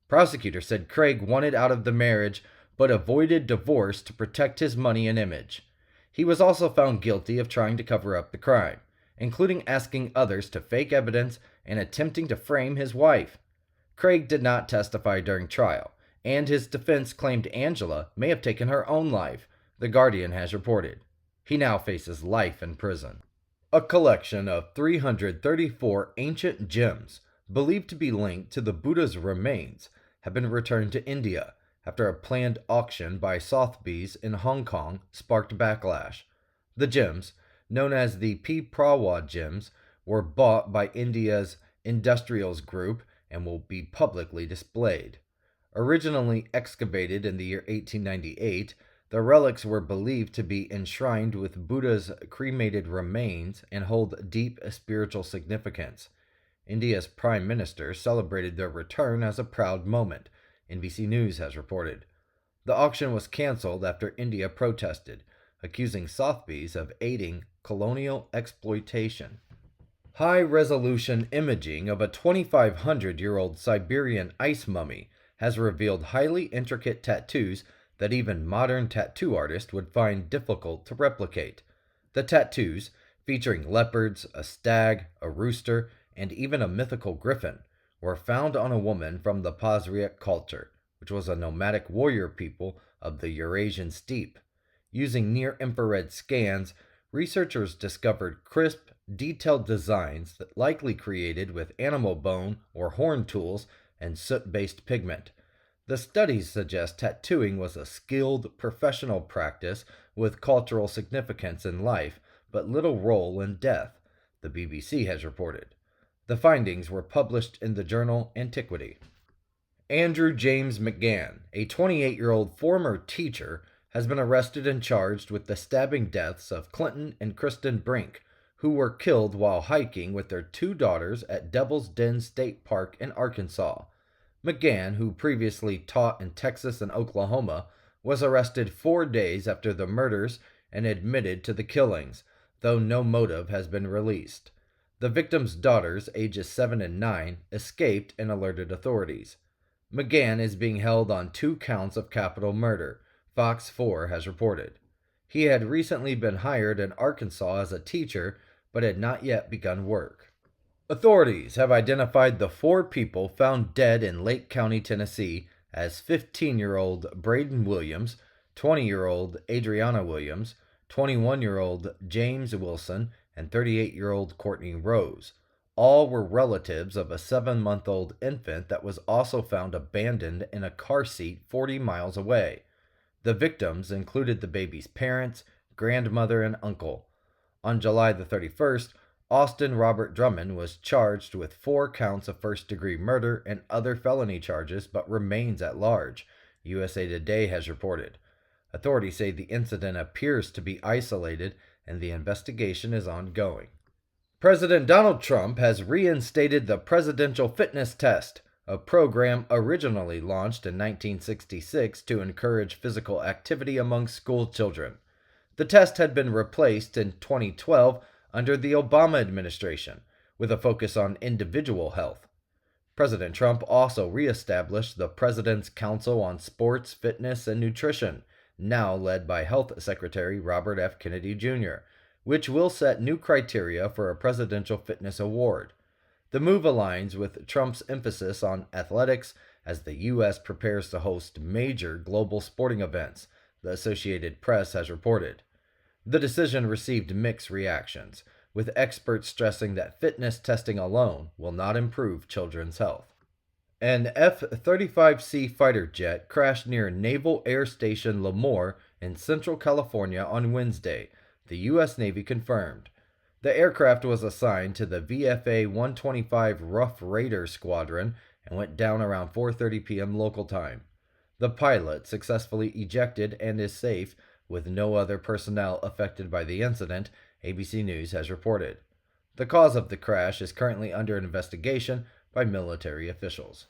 Prosecutors said Craig wanted out of the marriage but avoided divorce to protect his money and image. He was also found guilty of trying to cover up the crime, including asking others to fake evidence and attempting to frame his wife. Craig did not testify during trial, and his defense claimed Angela may have taken her own life, The Guardian has reported. He now faces life in prison. A collection of 334 ancient gems, believed to be linked to the Buddha's remains, have been returned to India after a planned auction by Sotheby's in Hong Kong sparked backlash. The gems, known as the P.Prawa gems, were bought by India's Industrials Group and will be publicly displayed. Originally excavated in the year 1898, the relics were believed to be enshrined with Buddha's cremated remains and hold deep spiritual significance. India's Prime Minister celebrated their return as a proud moment, NBC News has reported. The auction was cancelled after India protested, accusing Sotheby's of aiding colonial exploitation. High-resolution imaging of a 2,500-year-old Siberian ice mummy has revealed highly intricate tattoos that even modern tattoo artists would find difficult to replicate. The tattoos, featuring leopards, a stag, a rooster, and even a mythical griffin, were found on a woman from the Pazriak culture, which was a nomadic warrior people of the Eurasian steppe. Using near-infrared scans, researchers discovered crisp, detailed designs that likely created with animal bone or horn tools and soot-based pigment. The studies suggest tattooing was a skilled, professional practice with cultural significance in life, but little role in death, the BBC has reported. The findings were published in the journal Antiquity. Andrew James McGann, a 28-year-old former teacher, has been arrested and charged with the stabbing deaths of Clinton and Kristen Brink, who were killed while hiking with their two daughters at Devil's Den State Park in Arkansas. McGann, who previously taught in Texas and Oklahoma, was arrested 4 days after the murders and admitted to the killings, though no motive has been released. The victims' daughters, ages 7 and 9, escaped and alerted authorities. McGann is being held on 2 counts of capital murder, Fox 4 has reported. He had recently been hired in Arkansas as a teacher, but had not yet begun work. Authorities have identified the 4 people found dead in Lake County, Tennessee, as 15-year-old Braden Williams, 20-year-old Adriana Williams, 21-year-old James Wilson, and 38-year-old Courtney Rose. All were relatives of a 7-month-old infant that was also found abandoned in a car seat 40 miles away. The victims included the baby's parents, grandmother, and uncle. On July the 31st, Austin Robert Drummond was charged with 4 counts of first-degree murder and other felony charges but remains at large, USA Today has reported. Authorities say the incident appears to be isolated and the investigation is ongoing. President Donald Trump has reinstated the Presidential Fitness Test, a program originally launched in 1966 to encourage physical activity among school children. The test had been replaced in 2012 under the Obama administration, with a focus on individual health. President Trump also reestablished the President's Council on Sports, Fitness, and Nutrition, now led by Health Secretary Robert F. Kennedy Jr., which will set new criteria for a Presidential Fitness Award. The move aligns with Trump's emphasis on athletics as the U.S. prepares to host major global sporting events, the Associated Press has reported. The decision received mixed reactions, with experts stressing that fitness testing alone will not improve children's health. An F-35C fighter jet crashed near Naval Air Station Lemoore in Central California on Wednesday, the U.S. Navy confirmed. The aircraft was assigned to the VFA-125 Rough Raider Squadron and went down around 4:30 p.m. local time. The pilot successfully ejected and is safe, with no other personnel affected by the incident, ABC News has reported. The cause of the crash is currently under investigation by military officials.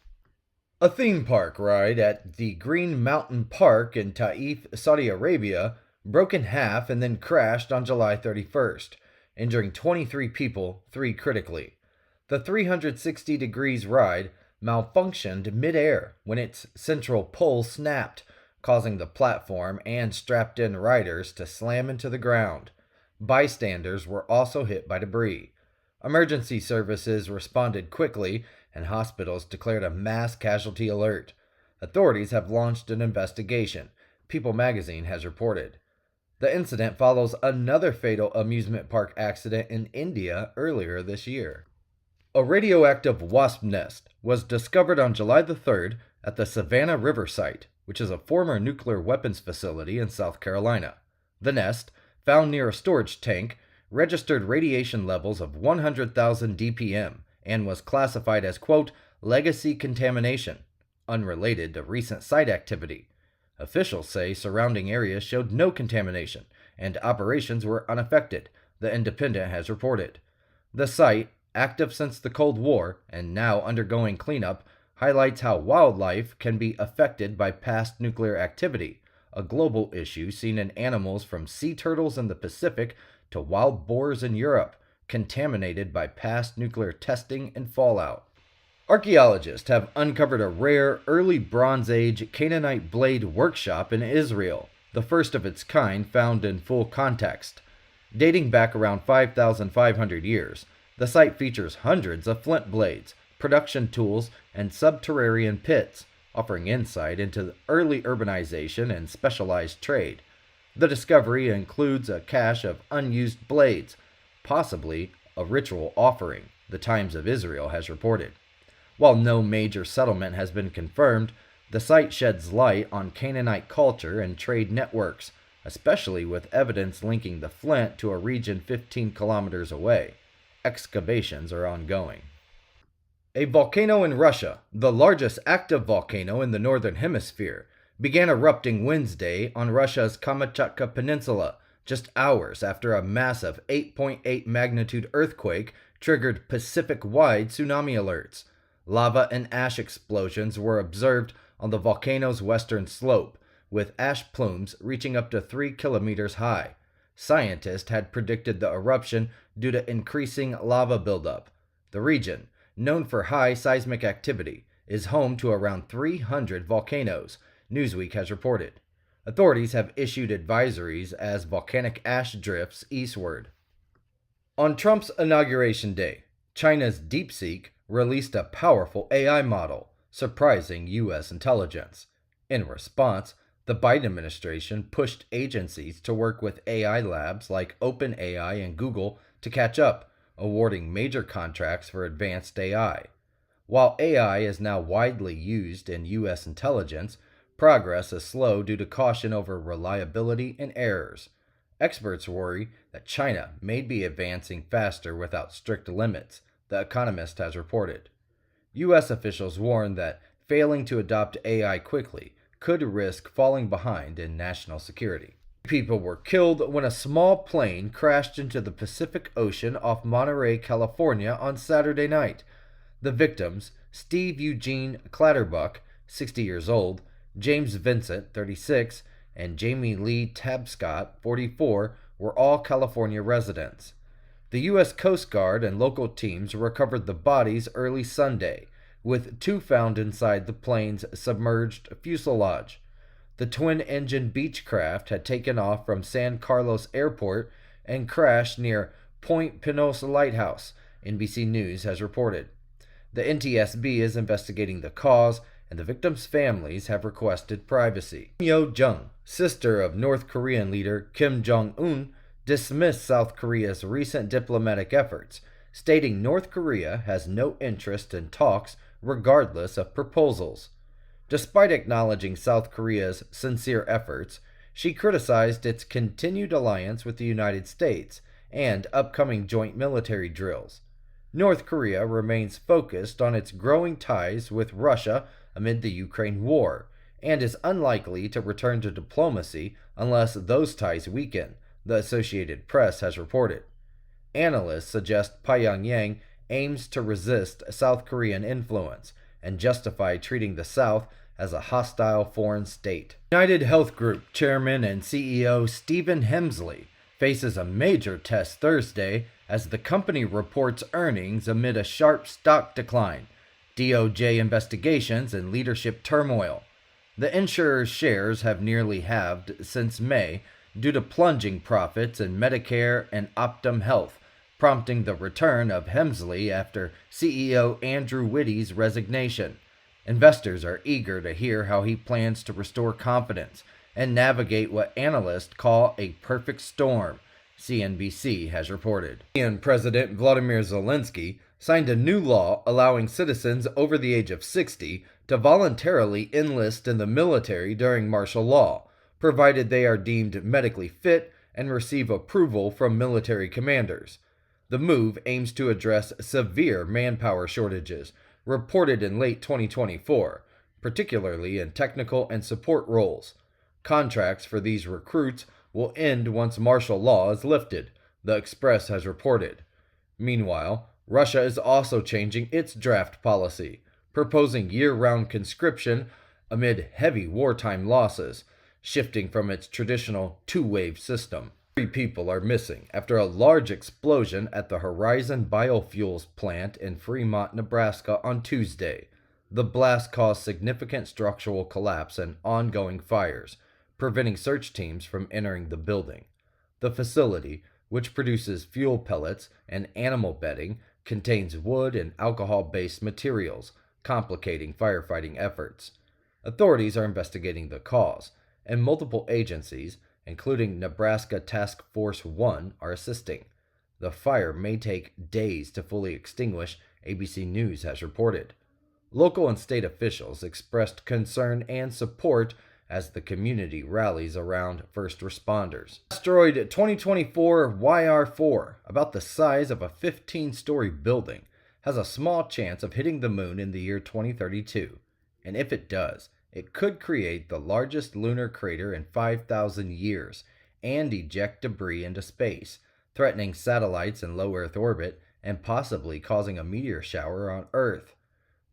A theme park ride at the Green Mountain Park in Taif, Saudi Arabia, broke in half and then crashed on July 31st, injuring 23 people, 3 critically. The 360 degrees ride malfunctioned mid-air when its central pole snapped, causing the platform and strapped-in riders to slam into the ground. Bystanders were also hit by debris. Emergency services responded quickly, and hospitals declared a mass casualty alert. Authorities have launched an investigation, People magazine has reported. The incident follows another fatal amusement park accident in India earlier this year. A radioactive wasp nest was discovered on July the 3rd at the Savannah River site, which is a former nuclear weapons facility in South Carolina. The nest, found near a storage tank, registered radiation levels of 100,000 dpm and was classified as, quote, legacy contamination, unrelated to recent site activity. Officials say surrounding areas showed no contamination and operations were unaffected, the Independent has reported. The site, active since the Cold War and now undergoing cleanup, highlights how wildlife can be affected by past nuclear activity, a global issue seen in animals from sea turtles in the Pacific to wild boars in Europe, contaminated by past nuclear testing and fallout. Archaeologists have uncovered a rare early Bronze Age Canaanite blade workshop in Israel, the first of its kind found in full context. Dating back around 5,500 years, the site features hundreds of flint blades, production tools, and subterranean pits, offering insight into early urbanization and specialized trade. The discovery includes a cache of unused blades, possibly a ritual offering, the Times of Israel has reported. While no major settlement has been confirmed, the site sheds light on Canaanite culture and trade networks, especially with evidence linking the flint to a region 15 kilometers away. Excavations are ongoing. A volcano in Russia, the largest active volcano in the northern hemisphere, began erupting Wednesday on Russia's Kamchatka Peninsula, just hours after a massive 8.8 magnitude earthquake triggered Pacific-wide tsunami alerts. Lava and ash explosions were observed on the volcano's western slope, with ash plumes reaching up to 3 kilometers high. Scientists had predicted the eruption due to increasing lava buildup. The region, known for high seismic activity, is home to around 300 volcanoes, Newsweek has reported. Authorities have issued advisories as volcanic ash drifts eastward. On Trump's inauguration day, China's DeepSeek released a powerful AI model, surprising U.S. intelligence. In response, the Biden administration pushed agencies to work with AI labs like OpenAI and Google to catch up, awarding major contracts for advanced AI. While AI is now widely used in U.S. intelligence, progress is slow due to caution over reliability and errors. Experts worry that China may be advancing faster without strict limits, The Economist has reported. U.S. officials warn that failing to adopt AI quickly could risk falling behind in national security. People were killed when a small plane crashed into the Pacific Ocean off Monterey, California on Saturday night. The victims, Steve Eugene Clatterbuck, 60 years old, James Vincent, 36, and Jamie Lee Tabscott, 44, were all California residents. The U.S. Coast Guard and local teams recovered the bodies early Sunday, with 2 found inside the plane's submerged fuselage. The twin-engine Beechcraft had taken off from San Carlos Airport and crashed near Point Pinos Lighthouse, NBC News has reported. The NTSB is investigating the cause, and the victims' families have requested privacy. Yo Jung, sister of North Korean leader Kim Jong-un, dismissed South Korea's recent diplomatic efforts, stating North Korea has no interest in talks regardless of proposals. Despite acknowledging South Korea's sincere efforts, she criticized its continued alliance with the United States and upcoming joint military drills. North Korea remains focused on its growing ties with Russia amid the Ukraine war and is unlikely to return to diplomacy unless those ties weaken, the Associated Press has reported. Analysts suggest Pyongyang aims to resist South Korean influence and justify treating the South as a hostile foreign state. United Health Group Chairman and CEO Stephen Hemsley faces a major test Thursday as the company reports earnings amid a sharp stock decline, DOJ investigations, and leadership turmoil. The insurer's shares have nearly halved since May due to plunging profits in Medicare and Optum Health, prompting the return of Hemsley after CEO Andrew Whitty's resignation. Investors are eager to hear how he plans to restore confidence and navigate what analysts call a perfect storm, CNBC has reported. Ukrainian President Volodymyr Zelensky signed a new law allowing citizens over the age of 60 to voluntarily enlist in the military during martial law, provided they are deemed medically fit and receive approval from military commanders. The move aims to address severe manpower shortages reported in late 2024, particularly in technical and support roles. Contracts for these recruits will end once martial law is lifted, the Express has reported. Meanwhile, Russia is also changing its draft policy, proposing year-round conscription amid heavy wartime losses, shifting from its traditional two-wave system. 3 people are missing after a large explosion at the Horizon Biofuels plant in Fremont, Nebraska on Tuesday. The blast caused significant structural collapse and ongoing fires, preventing search teams from entering the building. The facility, which produces fuel pellets and animal bedding, contains wood and alcohol-based materials, complicating firefighting efforts. Authorities are investigating the cause, and multiple agencies, including Nebraska Task Force 1, are assisting. The fire may take days to fully extinguish, ABC News has reported. Local and state officials expressed concern and support as the community rallies around first responders. Asteroid 2024 YR4, about the size of a 15-story building, has a small chance of hitting the moon in the year 2032, and if it does, it could create the largest lunar crater in 5,000 years and eject debris into space, threatening satellites in low Earth orbit and possibly causing a meteor shower on Earth.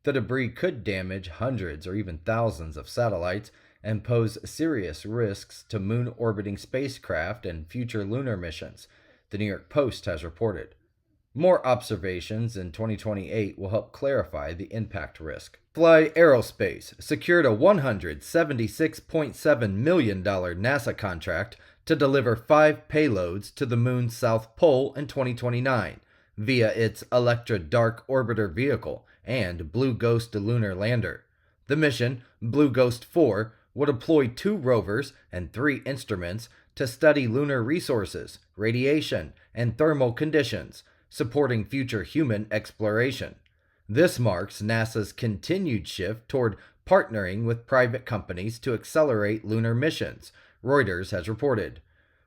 The debris could damage hundreds or even thousands of satellites and pose serious risks to moon orbiting spacecraft and future lunar missions, the New York Post has reported. More observations in 2028 will help clarify the impact risk. Fly Aerospace secured a $176.7 million NASA contract to deliver 5 payloads to the moon's south pole in 2029 via its Electra Dark Orbiter vehicle and Blue Ghost lunar lander. The mission, Blue Ghost 4, will deploy 2 rovers and 3 instruments to study lunar resources, radiation, and thermal conditions, supporting future human exploration. This marks NASA's continued shift toward partnering with private companies to accelerate lunar missions, Reuters has reported.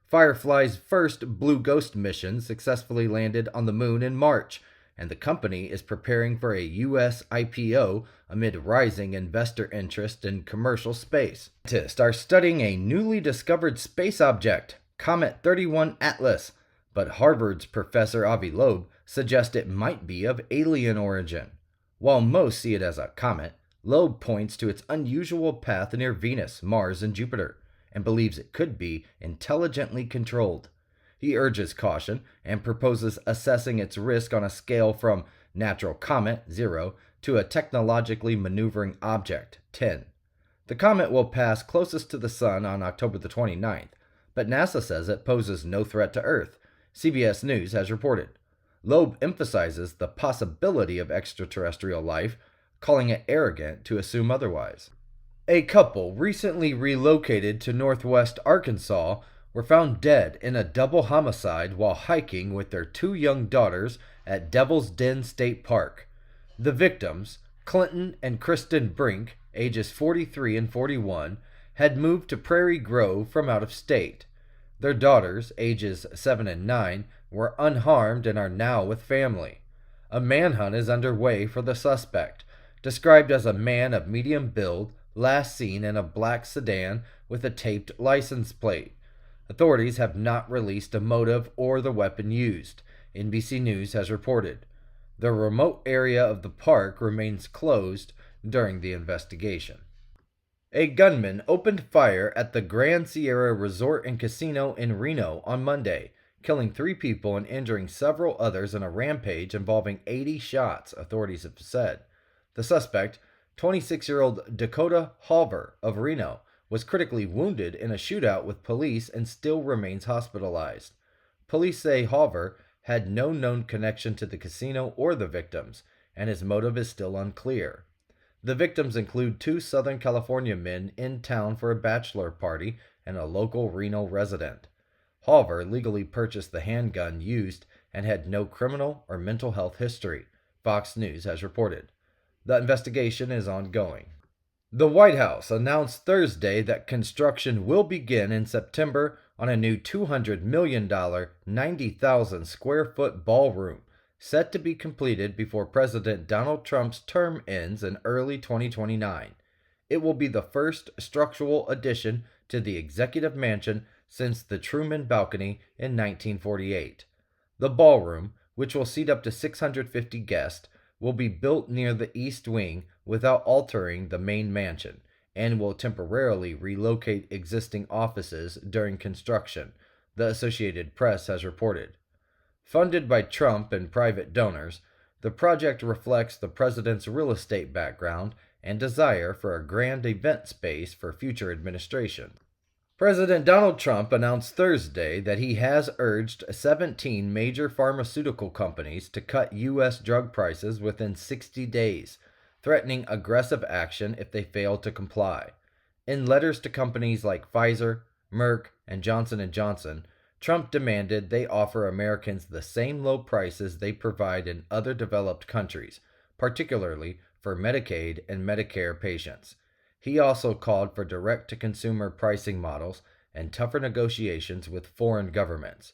Firefly's first Blue Ghost mission successfully landed on the moon in March, and the company is preparing for a U.S. IPO amid rising investor interest in commercial space. Scientists are studying a newly discovered space object, Comet 31 Atlas, but Harvard's Professor Avi Loeb suggests it might be of alien origin. While most see it as a comet, Loeb points to its unusual path near Venus, Mars, and Jupiter, and believes it could be intelligently controlled. He urges caution and proposes assessing its risk on a scale from natural comet, 0, to a technologically maneuvering object, 10. The comet will pass closest to the Sun on October the 29th, but NASA says it poses no threat to Earth, CBS News has reported. Loeb emphasizes the possibility of extraterrestrial life, calling it arrogant to assume otherwise. A couple recently relocated to northwest Arkansas were found dead in a double homicide while hiking with their 2 young daughters at Devil's Den State Park. The victims, Clinton and Kristen Brink, ages 43 and 41, had moved to Prairie Grove from out of state. Their daughters, ages 7 and 9, were unharmed and are now with family. A manhunt is underway for the suspect, described as a man of medium build, last seen in a black sedan with a taped license plate. Authorities have not released a motive or the weapon used, NBC News has reported. The remote area of the park remains closed during the investigation. A gunman opened fire at the Grand Sierra Resort and Casino in Reno on Monday, killing 3 people and injuring several others in a rampage involving 80 shots, authorities have said. The suspect, 26-year-old Dakota Halver of Reno, was critically wounded in a shootout with police and still remains hospitalized. Police say Halver had no known connection to the casino or the victims, and his motive is still unclear. The victims include 2 Southern California men in town for a bachelor party and a local Reno resident. Halver legally purchased the handgun used and had no criminal or mental health history, Fox News has reported. The investigation is ongoing. The White House announced Thursday that construction will begin in September on a new $200 million, 90,000 square foot ballroom, set to be completed before President Donald Trump's term ends in early 2029. It will be the first structural addition to the executive mansion since the Truman Balcony in 1948. The ballroom, which will seat up to 650 guests, will be built near the East Wing without altering the main mansion, and will temporarily relocate existing offices during construction, the Associated Press has reported. Funded by Trump and private donors, the project reflects the president's real estate background and desire for a grand event space for future administration. President Donald Trump announced Thursday that he has urged 17 major pharmaceutical companies to cut U.S. drug prices within 60 days, threatening aggressive action if they fail to comply. In letters to companies like Pfizer, Merck, and Johnson & Johnson, Trump demanded they offer Americans the same low prices they provide in other developed countries, particularly for Medicaid and Medicare patients. He also called for direct-to-consumer pricing models and tougher negotiations with foreign governments.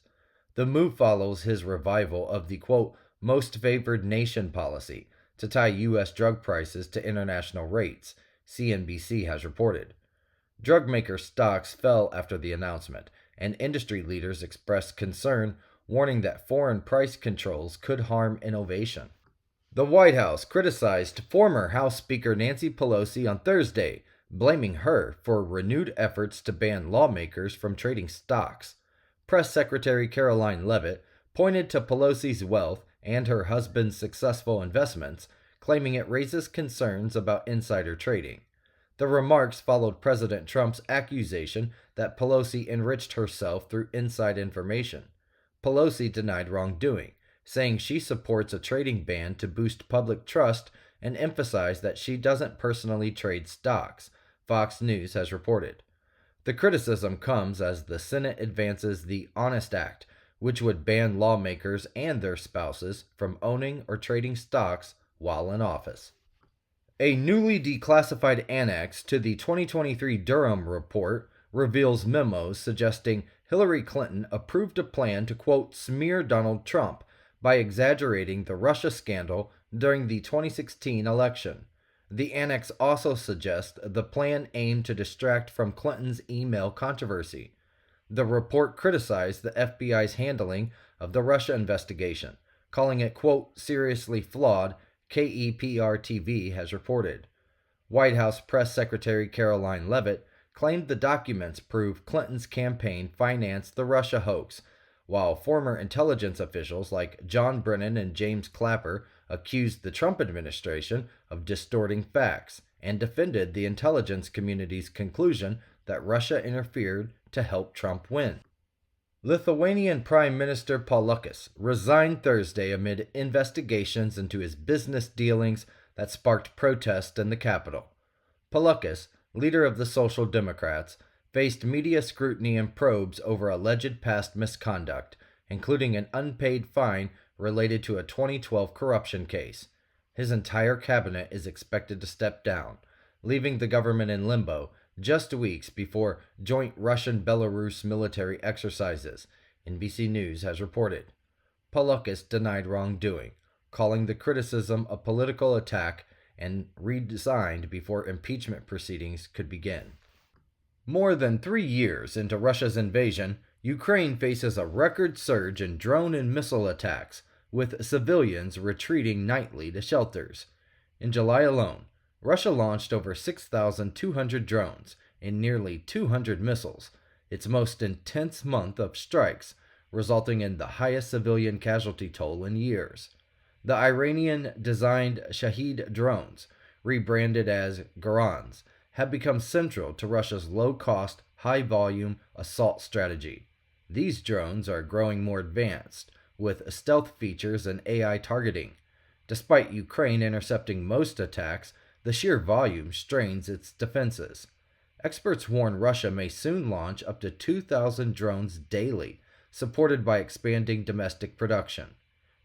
The move follows his revival of the, quote, most favored nation policy to tie U.S. drug prices to international rates, CNBC has reported. Drug maker stocks fell after the announcement, and industry leaders expressed concern, warning that foreign price controls could harm innovation. The White House criticized former House Speaker Nancy Pelosi on Thursday, blaming her for renewed efforts to ban lawmakers from trading stocks. Press Secretary Caroline Leavitt pointed to Pelosi's wealth and her husband's successful investments, claiming it raises concerns about insider trading. The remarks followed President Trump's accusation that Pelosi enriched herself through inside information. Pelosi denied wrongdoing, saying she supports a trading ban to boost public trust and emphasized that she doesn't personally trade stocks, Fox News has reported. The criticism comes as the Senate advances the Honest Act, which would ban lawmakers and their spouses from owning or trading stocks while in office. A newly declassified annex to the 2023 Durham report reveals memos suggesting Hillary Clinton approved a plan to, quote, smear Donald Trump by exaggerating the Russia scandal during the 2016 election. The annex also suggests the plan aimed to distract from Clinton's email controversy. The report criticized the FBI's handling of the Russia investigation, calling it, quote, seriously flawed, KEPR-TV has reported. White House Press Secretary Caroline Leavitt claimed the documents prove Clinton's campaign financed the Russia hoax, while former intelligence officials like John Brennan and James Clapper accused the Trump administration of distorting facts and defended the intelligence community's conclusion that Russia interfered to help Trump win. Lithuanian Prime Minister Paluckas resigned Thursday amid investigations into his business dealings that sparked protests in the capital. Paluckas, leader of the Social Democrats, faced media scrutiny and probes over alleged past misconduct, including an unpaid fine related to a 2012 corruption case. His entire cabinet is expected to step down, leaving the government in limbo just weeks before joint Russian-Belarus military exercises, NBC News has reported. Paluckas denied wrongdoing, calling the criticism a political attack, and resigned before impeachment proceedings could begin. More than 3 years into Russia's invasion, Ukraine faces a record surge in drone and missile attacks, with civilians retreating nightly to shelters. In July alone, Russia launched over 6,200 drones and nearly 200 missiles, its most intense month of strikes, resulting in the highest civilian casualty toll in years. The Iranian-designed Shahid drones, rebranded as Garans, have become central to Russia's low-cost, high-volume assault strategy. These drones are growing more advanced, with stealth features and AI targeting. Despite Ukraine intercepting most attacks, the sheer volume strains its defenses. Experts warn Russia may soon launch up to 2,000 drones daily, supported by expanding domestic production.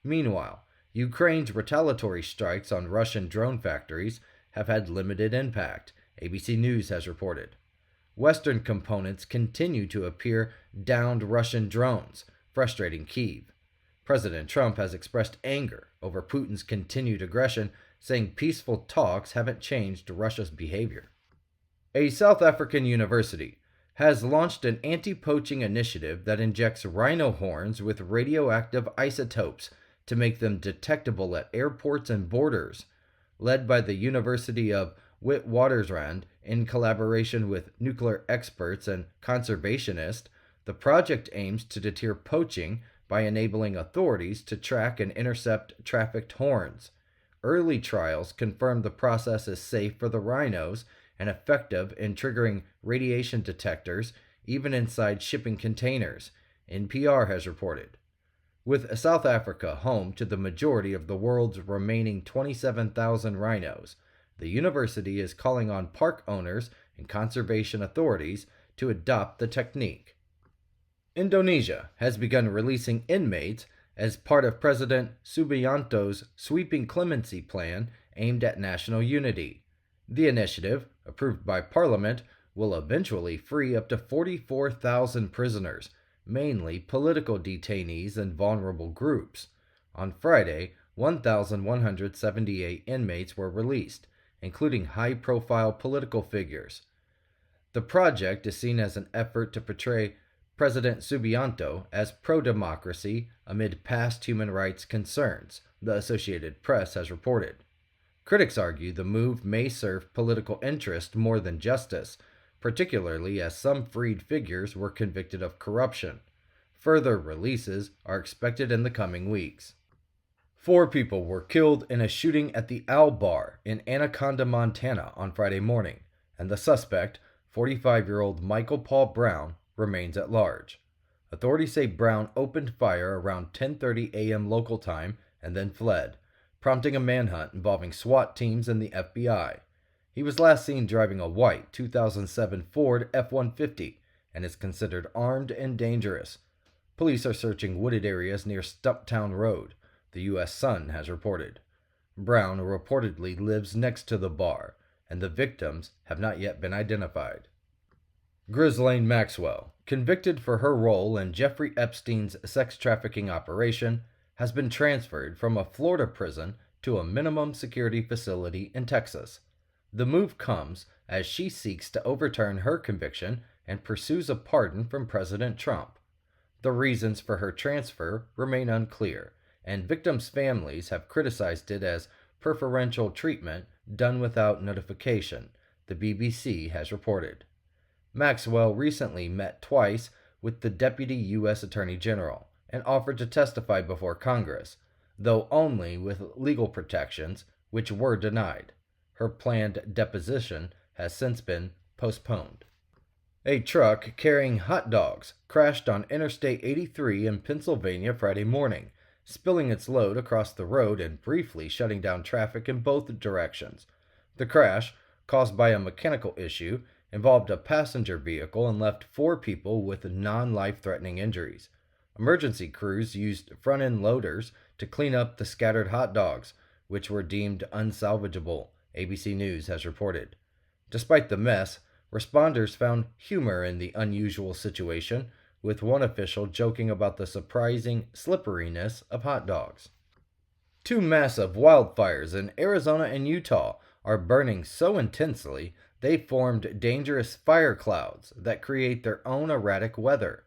Meanwhile, Ukraine's retaliatory strikes on Russian drone factories have had limited impact, ABC News has reported. Western components continue to appear downed Russian drones, frustrating Kyiv. President Trump has expressed anger over Putin's continued aggression, saying peaceful talks haven't changed Russia's behavior. A South African university has launched an anti-poaching initiative that injects rhino horns with radioactive isotopes to make them detectable at airports and borders. Led by the University of Witwatersrand in collaboration with nuclear experts and conservationists, the project aims to deter poaching by enabling authorities to track and intercept trafficked horns. Early trials confirmed the process is safe for the rhinos and effective in triggering radiation detectors even inside shipping containers, NPR has reported. With South Africa home to the majority of the world's remaining 27,000 rhinos, the university is calling on park owners and conservation authorities to adopt the technique. Indonesia has begun releasing inmates as part of President Subianto's sweeping clemency plan aimed at national unity. The initiative, approved by Parliament, will eventually free up to 44,000 prisoners, mainly political detainees and vulnerable groups. On Friday, 1,178 inmates were released, including high-profile political figures. The project is seen as an effort to portray President Subianto as pro-democracy amid past human rights concerns, the Associated Press has reported. Critics argue the move may serve political interest more than justice, particularly as some freed figures were convicted of corruption. Further releases are expected in the coming weeks. 4 people were killed in a shooting at the Owl Bar in Anaconda, Montana on Friday morning, and the suspect, 45-year-old Michael Paul Brown, remains at large. Authorities say Brown opened fire around 10:30 a.m. local time and then fled, prompting a manhunt involving SWAT teams and the FBI. He was last seen driving a white 2007 Ford F-150 and is considered armed and dangerous. Police are searching wooded areas near Stumptown Road, the U.S. Sun has reported. Brown reportedly lives next to the bar, and the victims have not yet been identified. Ghislaine Maxwell, convicted for her role in Jeffrey Epstein's sex trafficking operation, has been transferred from a Florida prison to a minimum security facility in Texas. The move comes as she seeks to overturn her conviction and pursues a pardon from President Trump. The reasons for her transfer remain unclear, and victims' families have criticized it as preferential treatment done without notification, the BBC has reported. Maxwell recently met twice with the Deputy U.S. Attorney General and offered to testify before Congress, though only with legal protections, which were denied. Her planned deposition has since been postponed. A truck carrying hot dogs crashed on Interstate 83 in Pennsylvania Friday morning, spilling its load across the road and briefly shutting down traffic in both directions. The crash, caused by a mechanical issue, involved a passenger vehicle and left 4 people with non-life-threatening injuries. Emergency crews used front-end loaders to clean up the scattered hot dogs, which were deemed unsalvageable, ABC News has reported. Despite the mess, responders found humor in the unusual situation, with one official joking about the surprising slipperiness of hot dogs. 2 massive wildfires in Arizona and Utah are burning so intensely they formed dangerous fire clouds that create their own erratic weather.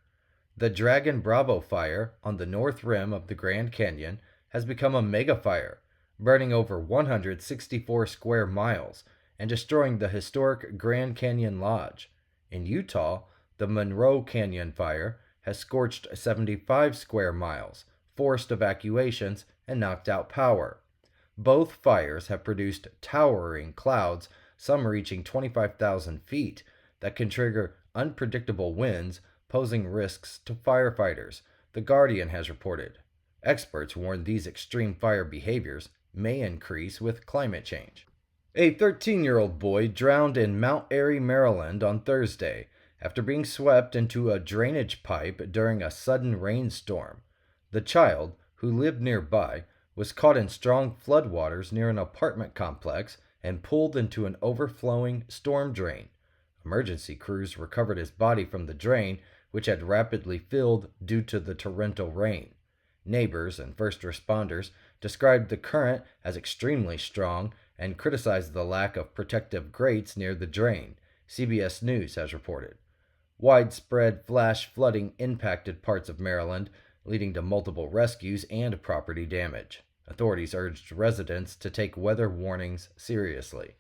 The Dragon Bravo fire on the north rim of the Grand Canyon has become a megafire, burning over 164 square miles and destroying the historic Grand Canyon Lodge. In Utah, the Monroe Canyon fire has scorched 75 square miles, forced evacuations, and knocked out power. Both fires have produced towering clouds, some reaching 25,000 feet, that can trigger unpredictable winds, posing risks to firefighters, The Guardian has reported. Experts warn these extreme fire behaviors may increase with climate change. A 13-year-old boy drowned in Mount Airy, Maryland on Thursday after being swept into a drainage pipe during a sudden rainstorm. The child, who lived nearby, was caught in strong floodwaters near an apartment complex and pulled into an overflowing storm drain. Emergency crews recovered his body from the drain, which had rapidly filled due to the torrential rain. Neighbors and first responders described the current as extremely strong and criticized the lack of protective grates near the drain, CBS News has reported. Widespread flash flooding impacted parts of Maryland, leading to multiple rescues and property damage. Authorities urged residents to take weather warnings seriously.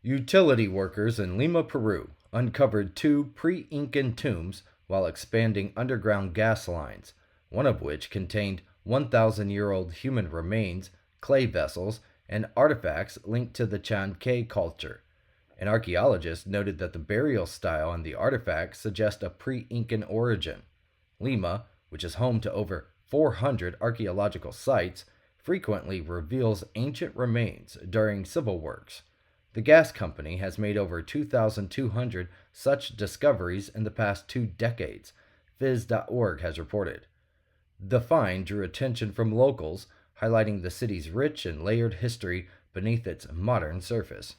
Utility workers in Lima, Peru, uncovered 2 pre-Incan tombs while expanding underground gas lines, one of which contained 1,000-year-old human remains, clay vessels, and artifacts linked to the Chankay culture. An archaeologist noted that the burial style and the artifacts suggest a pre-Incan origin. Lima, which is home to over 400 archaeological sites, frequently reveals ancient remains during civil works. The gas company has made over 2,200 such discoveries in the past 2 decades, Phys.org has reported. The find drew attention from locals, highlighting the city's rich and layered history beneath its modern surface.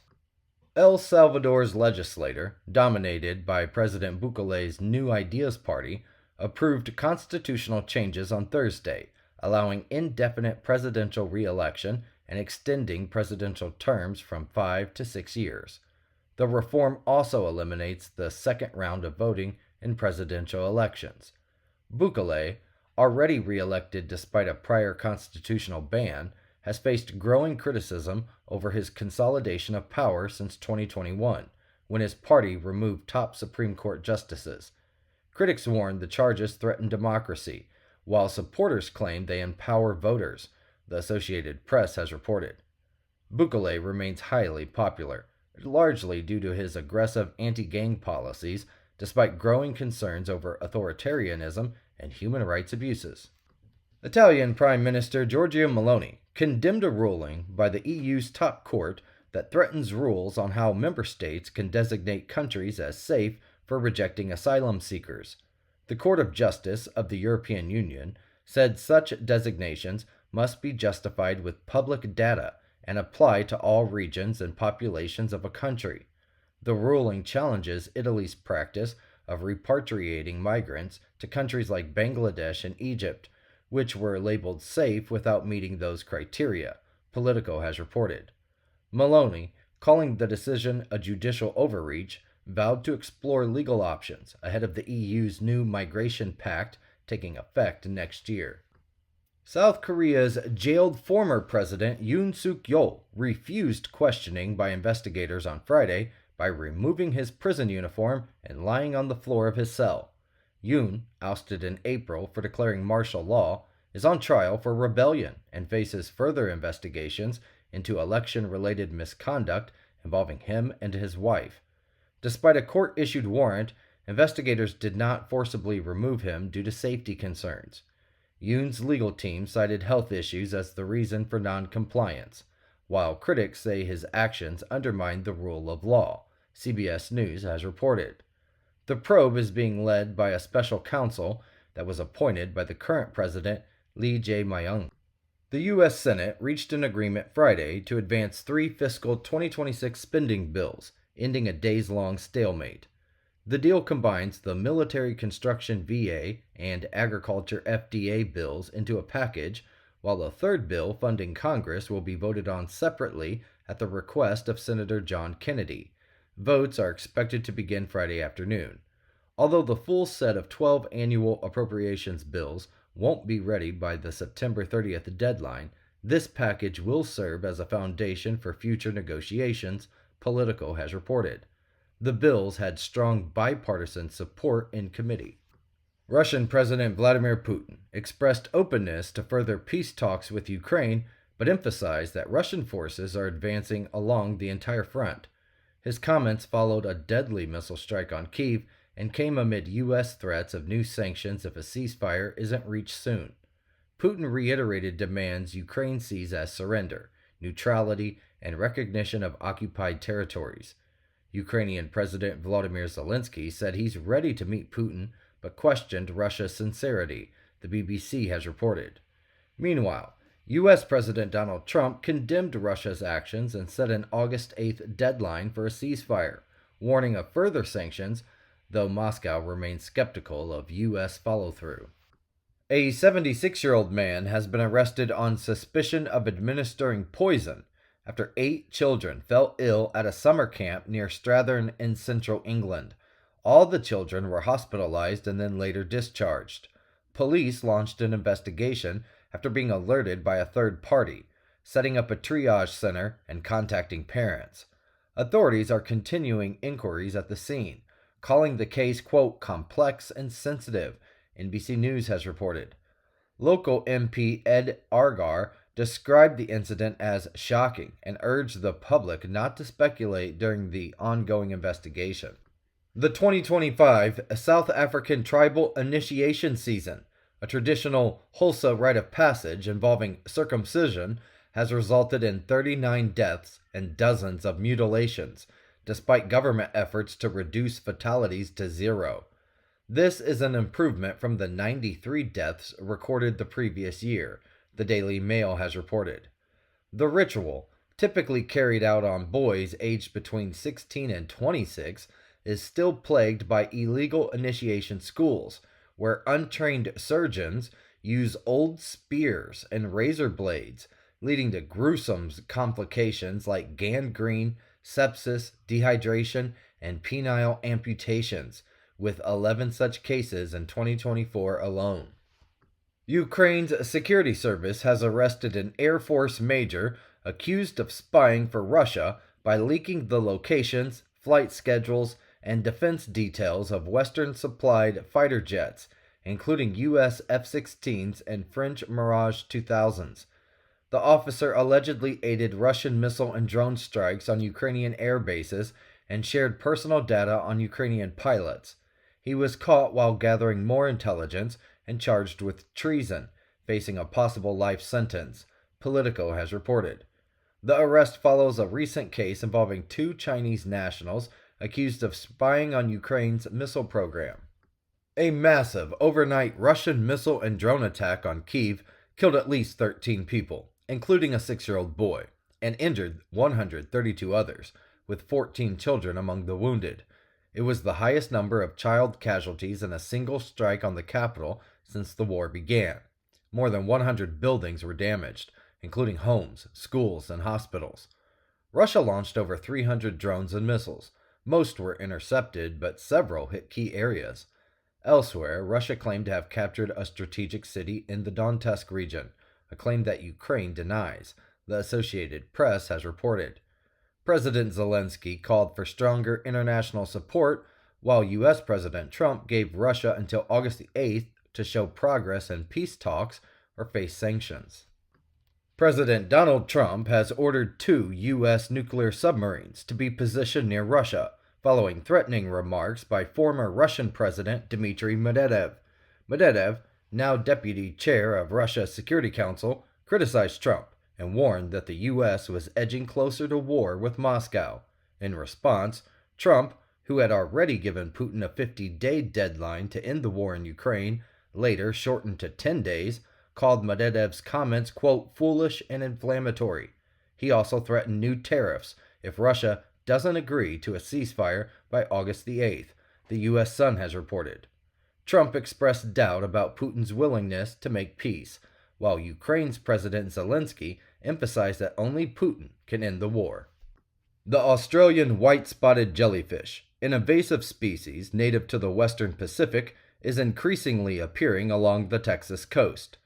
El Salvador's legislature, dominated by President Bukeley's New Ideas Party, approved constitutional changes on Thursday, allowing indefinite presidential re-election and extending presidential terms from 5 to 6 years. The reform also eliminates the second round of voting in presidential elections. Bukele, already re-elected despite a prior constitutional ban, has faced growing criticism over his consolidation of power since 2021, when his party removed top Supreme Court justices. Critics warned the charges threaten democracy, while supporters claim they empower voters, the Associated Press has reported. Bukele remains highly popular, largely due to his aggressive anti-gang policies, despite growing concerns over authoritarianism and human rights abuses. Italian Prime Minister Giorgia Meloni condemned a ruling by the EU's top court that threatens rules on how member states can designate countries as safe for rejecting asylum seekers. The Court of Justice of the European Union said such designations must be justified with public data and apply to all regions and populations of a country. The ruling challenges Italy's practice of repatriating migrants to countries like Bangladesh and Egypt, which were labeled safe without meeting those criteria, Politico has reported. Meloni, calling the decision a judicial overreach, vowed to explore legal options ahead of the EU's new migration pact taking effect next year. South Korea's jailed former president Yoon Suk-yeol refused questioning by investigators on Friday by removing his prison uniform and lying on the floor of his cell. Yoon, ousted in April for declaring martial law, is on trial for rebellion and faces further investigations into election-related misconduct involving him and his wife. Despite a court-issued warrant, investigators did not forcibly remove him due to safety concerns. Yoon's legal team cited health issues as the reason for non-compliance, while critics say his actions undermined the rule of law, CBS News has reported. The probe is being led by a special counsel that was appointed by the current president, Lee Jae-myung. The U.S. Senate reached an agreement Friday to advance 3 fiscal 2026 spending bills, ending a days-long stalemate. The deal combines the military construction VA and agriculture FDA bills into a package, while a third bill funding Congress will be voted on separately at the request of Senator John Kennedy. Votes are expected to begin Friday afternoon. Although the full set of 12 annual appropriations bills won't be ready by the September 30th deadline, this package will serve as a foundation for future negotiations, Politico has reported. The bills had strong bipartisan support in committee. Russian President Vladimir Putin expressed openness to further peace talks with Ukraine, but emphasized that Russian forces are advancing along the entire front. His comments followed a deadly missile strike on Kyiv and came amid U.S. threats of new sanctions if a ceasefire isn't reached soon. Putin reiterated demands Ukraine sees as surrender, neutrality, and recognition of occupied territories. Ukrainian President Volodymyr Zelensky said he's ready to meet Putin, but questioned Russia's sincerity, the BBC has reported. Meanwhile, U.S. President Donald Trump condemned Russia's actions and set an August 8th deadline for a ceasefire, warning of further sanctions, though Moscow remains skeptical of U.S. follow-through. A 76-year-old man has been arrested on suspicion of administering poison after 8 children fell ill at a summer camp near Strathern in central England. All the children were hospitalized and then later discharged. Police launched an investigation after being alerted by a third party, setting up a triage center and contacting parents. Authorities are continuing inquiries at the scene, calling the case, quote, complex and sensitive, NBC News has reported. Local MP Ed Argar described the incident as shocking and urged the public not to speculate during the ongoing investigation. The 2025 South African Tribal Initiation Season, a traditional Hulsa rite of passage involving circumcision, has resulted in 39 deaths and dozens of mutilations, despite government efforts to reduce fatalities to 0. This is an improvement from the 93 deaths recorded the previous year, the Daily Mail has reported. The ritual, typically carried out on boys aged between 16 and 26, is still plagued by illegal initiation schools, where untrained surgeons use old spears and razor blades, leading to gruesome complications like gangrene, sepsis, dehydration, and penile amputations, with 11 such cases in 2024 alone. Ukraine's security service has arrested an Air Force major accused of spying for Russia by leaking the locations, flight schedules, and defense details of Western supplied fighter jets, including U.S. F 16s and French Mirage 2000s. The officer allegedly aided Russian missile and drone strikes on Ukrainian air bases and shared personal data on Ukrainian pilots. He was caught while gathering more intelligence and charged with treason, facing a possible life sentence, Politico has reported. The arrest follows a recent case involving two Chinese nationals accused of spying on Ukraine's missile program. A massive overnight Russian missile and drone attack on Kyiv killed at least 13 people, including a 6-year-old boy, and injured 132 others, with 14 children among the wounded. It was the highest number of child casualties in a single strike on the capital since the war began. More than 100 buildings were damaged, including homes, schools, and hospitals. Russia launched over 300 drones and missiles. Most were intercepted, but several hit key areas. Elsewhere, Russia claimed to have captured a strategic city in the Donetsk region, a claim that Ukraine denies, the Associated Press has reported. President Zelensky called for stronger international support, while U.S. President Trump gave Russia until August 8th to show progress in peace talks or face sanctions. President Donald Trump has ordered 2 U.S. nuclear submarines to be positioned near Russia, following threatening remarks by former Russian President Dmitry Medvedev. Medvedev, now deputy chair of Russia's Security Council, criticized Trump and warned that the U.S. was edging closer to war with Moscow. In response, Trump, who had already given Putin a 50-day deadline to end the war in Ukraine, later shortened to 10 days, called Medvedev's comments, quote, foolish and inflammatory. He also threatened new tariffs if Russia doesn't agree to a ceasefire by August the 8th, the U.S. Sun has reported. Trump expressed doubt about Putin's willingness to make peace, while Ukraine's President Zelensky emphasized that only Putin can end the war. The Australian white-spotted jellyfish, an invasive species native to the western Pacific, is increasingly appearing along the Texas coast.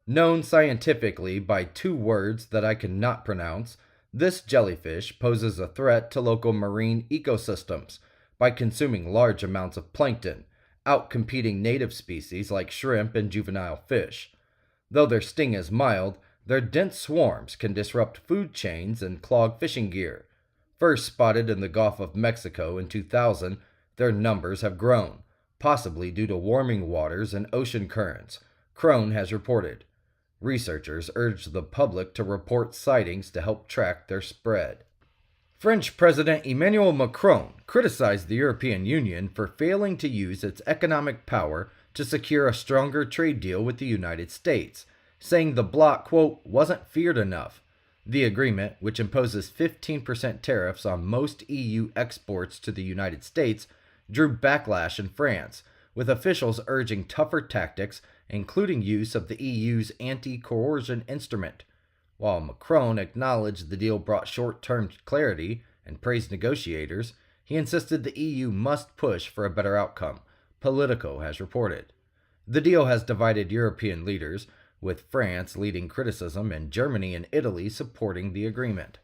Known scientifically by 2 words that I cannot pronounce, this jellyfish poses a threat to local marine ecosystems by consuming large amounts of plankton, outcompeting native species like shrimp and juvenile fish. Though their sting is mild, their dense swarms can disrupt food chains and clog fishing gear. First spotted in the Gulf of Mexico in 2000, their numbers have grown, possibly due to warming waters and ocean currents, Crone has reported. Researchers urge the public to report sightings to help track their spread. French President Emmanuel Macron criticized the European Union for failing to use its economic power to secure a stronger trade deal with the United States, saying the bloc, quote, wasn't feared enough. The agreement, which imposes 15% tariffs on most EU exports to the United States, drew backlash in France, with officials urging tougher tactics, including use of the EU's anti-coercion instrument. While Macron acknowledged the deal brought short-term clarity and praised negotiators, he insisted the EU must push for a better outcome, Politico has reported. The deal has divided European leaders, with France leading criticism and Germany and Italy supporting the agreement.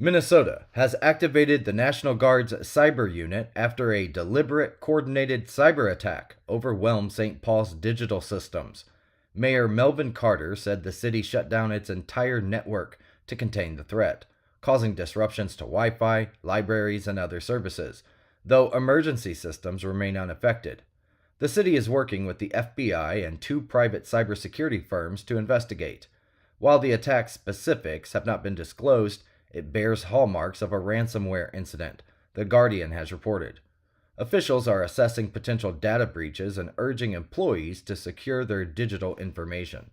Minnesota has activated the National Guard's cyber unit after a deliberate, coordinated cyber attack overwhelmed St. Paul's digital systems. Mayor Melvin Carter said the city shut down its entire network to contain the threat, causing disruptions to Wi-Fi, libraries, and other services, though emergency systems remain unaffected. The city is working with the FBI and 2 private cybersecurity firms to investigate. While the attack's specifics have not been disclosed, it bears hallmarks of a ransomware incident, The Guardian has reported. Officials are assessing potential data breaches and urging employees to secure their digital information.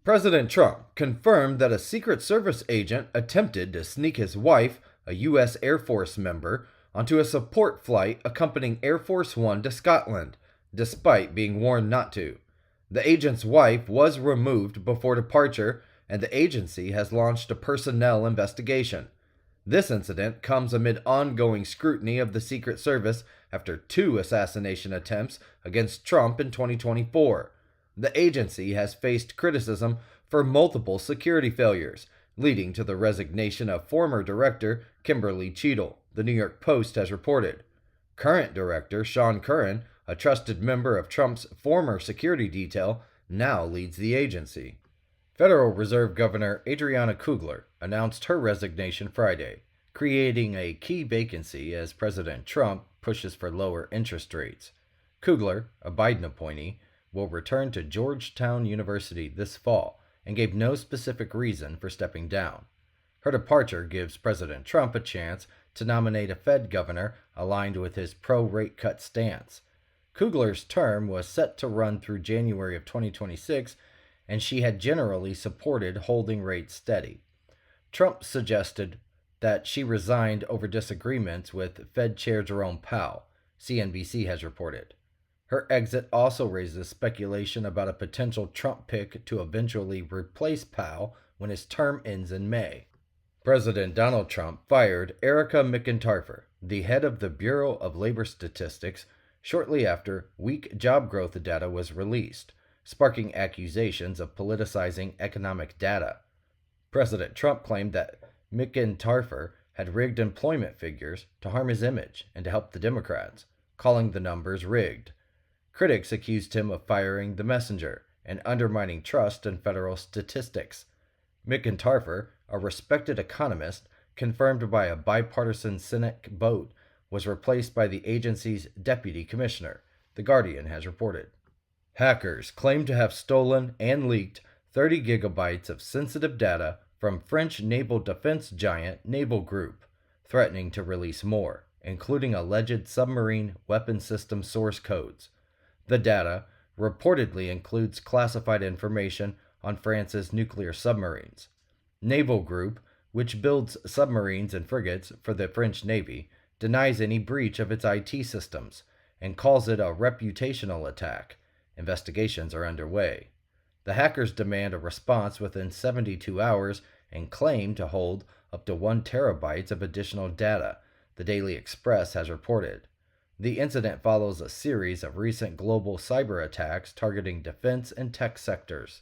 President Trump confirmed that a Secret Service agent attempted to sneak his wife, a U.S. Air Force member, onto a support flight accompanying Air Force One to Scotland, despite being warned not to. The agent's wife was removed before departure, and the agency has launched a personnel investigation. This incident comes amid ongoing scrutiny of the Secret Service after two assassination attempts against Trump in 2024. The agency has faced criticism for multiple security failures, leading to the resignation of former director Kimberly Cheadle, the New York Post has reported. Current director Sean Curran, a trusted member of Trump's former security detail, now leads the agency. Federal Reserve Governor Adriana Kugler announced her resignation Friday, creating a key vacancy as President Trump pushes for lower interest rates. Kugler, a Biden appointee, will return to Georgetown University this fall and gave no specific reason for stepping down. Her departure gives President Trump a chance to nominate a Fed governor aligned with his pro-rate cut stance. Kugler's term was set to run through January of 2026, and she had generally supported holding rates steady. Trump suggested that she resigned over disagreements with Fed Chair Jerome Powell, CNBC has reported. Her exit also raises speculation about a potential Trump pick to eventually replace Powell when his term ends in May. President Donald Trump fired Erica McIntyre, the head of the Bureau of Labor Statistics, shortly after weak job growth data was released, sparking accusations of politicizing economic data. President Trump claimed that McIntyre had rigged employment figures to harm his image and to help the Democrats, calling the numbers rigged. Critics accused him of firing the messenger and undermining trust in federal statistics. McIntyre, a respected economist, confirmed by a bipartisan Senate vote, was replaced by the agency's deputy commissioner, The Guardian has reported. Hackers claim to have stolen and leaked 30 gigabytes of sensitive data from French naval defense giant Naval Group, threatening to release more, including alleged submarine weapon system source codes. The data reportedly includes classified information on France's nuclear submarines. Naval Group, which builds submarines and frigates for the French Navy, denies any breach of its IT systems and calls it a reputational attack. Investigations are underway. The hackers demand a response within 72 hours and claim to hold up to 1 terabyte of additional data, the Daily Express has reported. The incident follows a series of recent global cyber attacks targeting defense and tech sectors.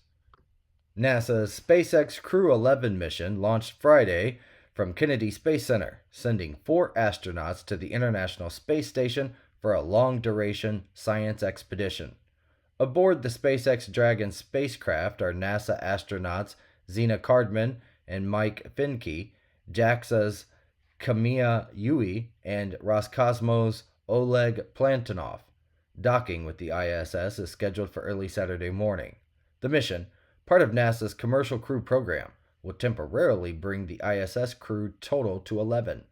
NASA's SpaceX Crew 11 mission launched Friday from Kennedy Space Center, sending 4 astronauts to the International Space Station for a long-duration science expedition. Aboard the SpaceX Dragon spacecraft are NASA astronauts Zena Cardman and Mike Finke, JAXA's Kamiya Yui, and Roscosmos' Oleg Plantonov. Docking with the ISS is scheduled for early Saturday morning. The mission, part of NASA's Commercial Crew program, will temporarily bring the ISS crew total to 11.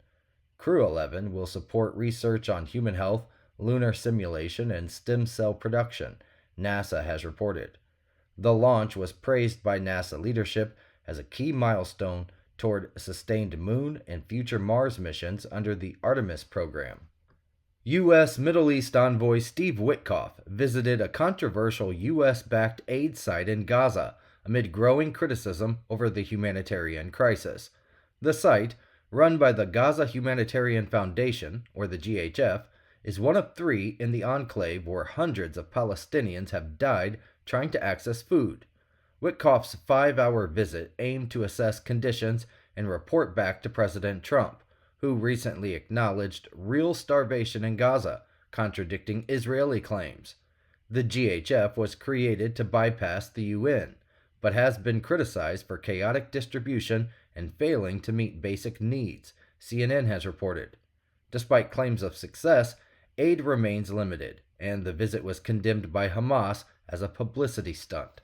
Crew 11 will support research on human health, lunar simulation, and stem cell production, NASA has reported. The launch was praised by NASA leadership as a key milestone toward sustained Moon and future Mars missions under the Artemis program. U.S. Middle East envoy Steve Witkoff visited a controversial U.S.-backed aid site in Gaza amid growing criticism over the humanitarian crisis. The site, run by the Gaza Humanitarian Foundation, or the GHF, is one of 3 in the enclave where hundreds of Palestinians have died trying to access food. Witkoff's 5-hour visit aimed to assess conditions and report back to President Trump, who recently acknowledged real starvation in Gaza, contradicting Israeli claims. The GHF was created to bypass the UN, but has been criticized for chaotic distribution and failing to meet basic needs, CNN has reported. Despite claims of success, aid remains limited, and the visit was condemned by Hamas as a publicity stunt.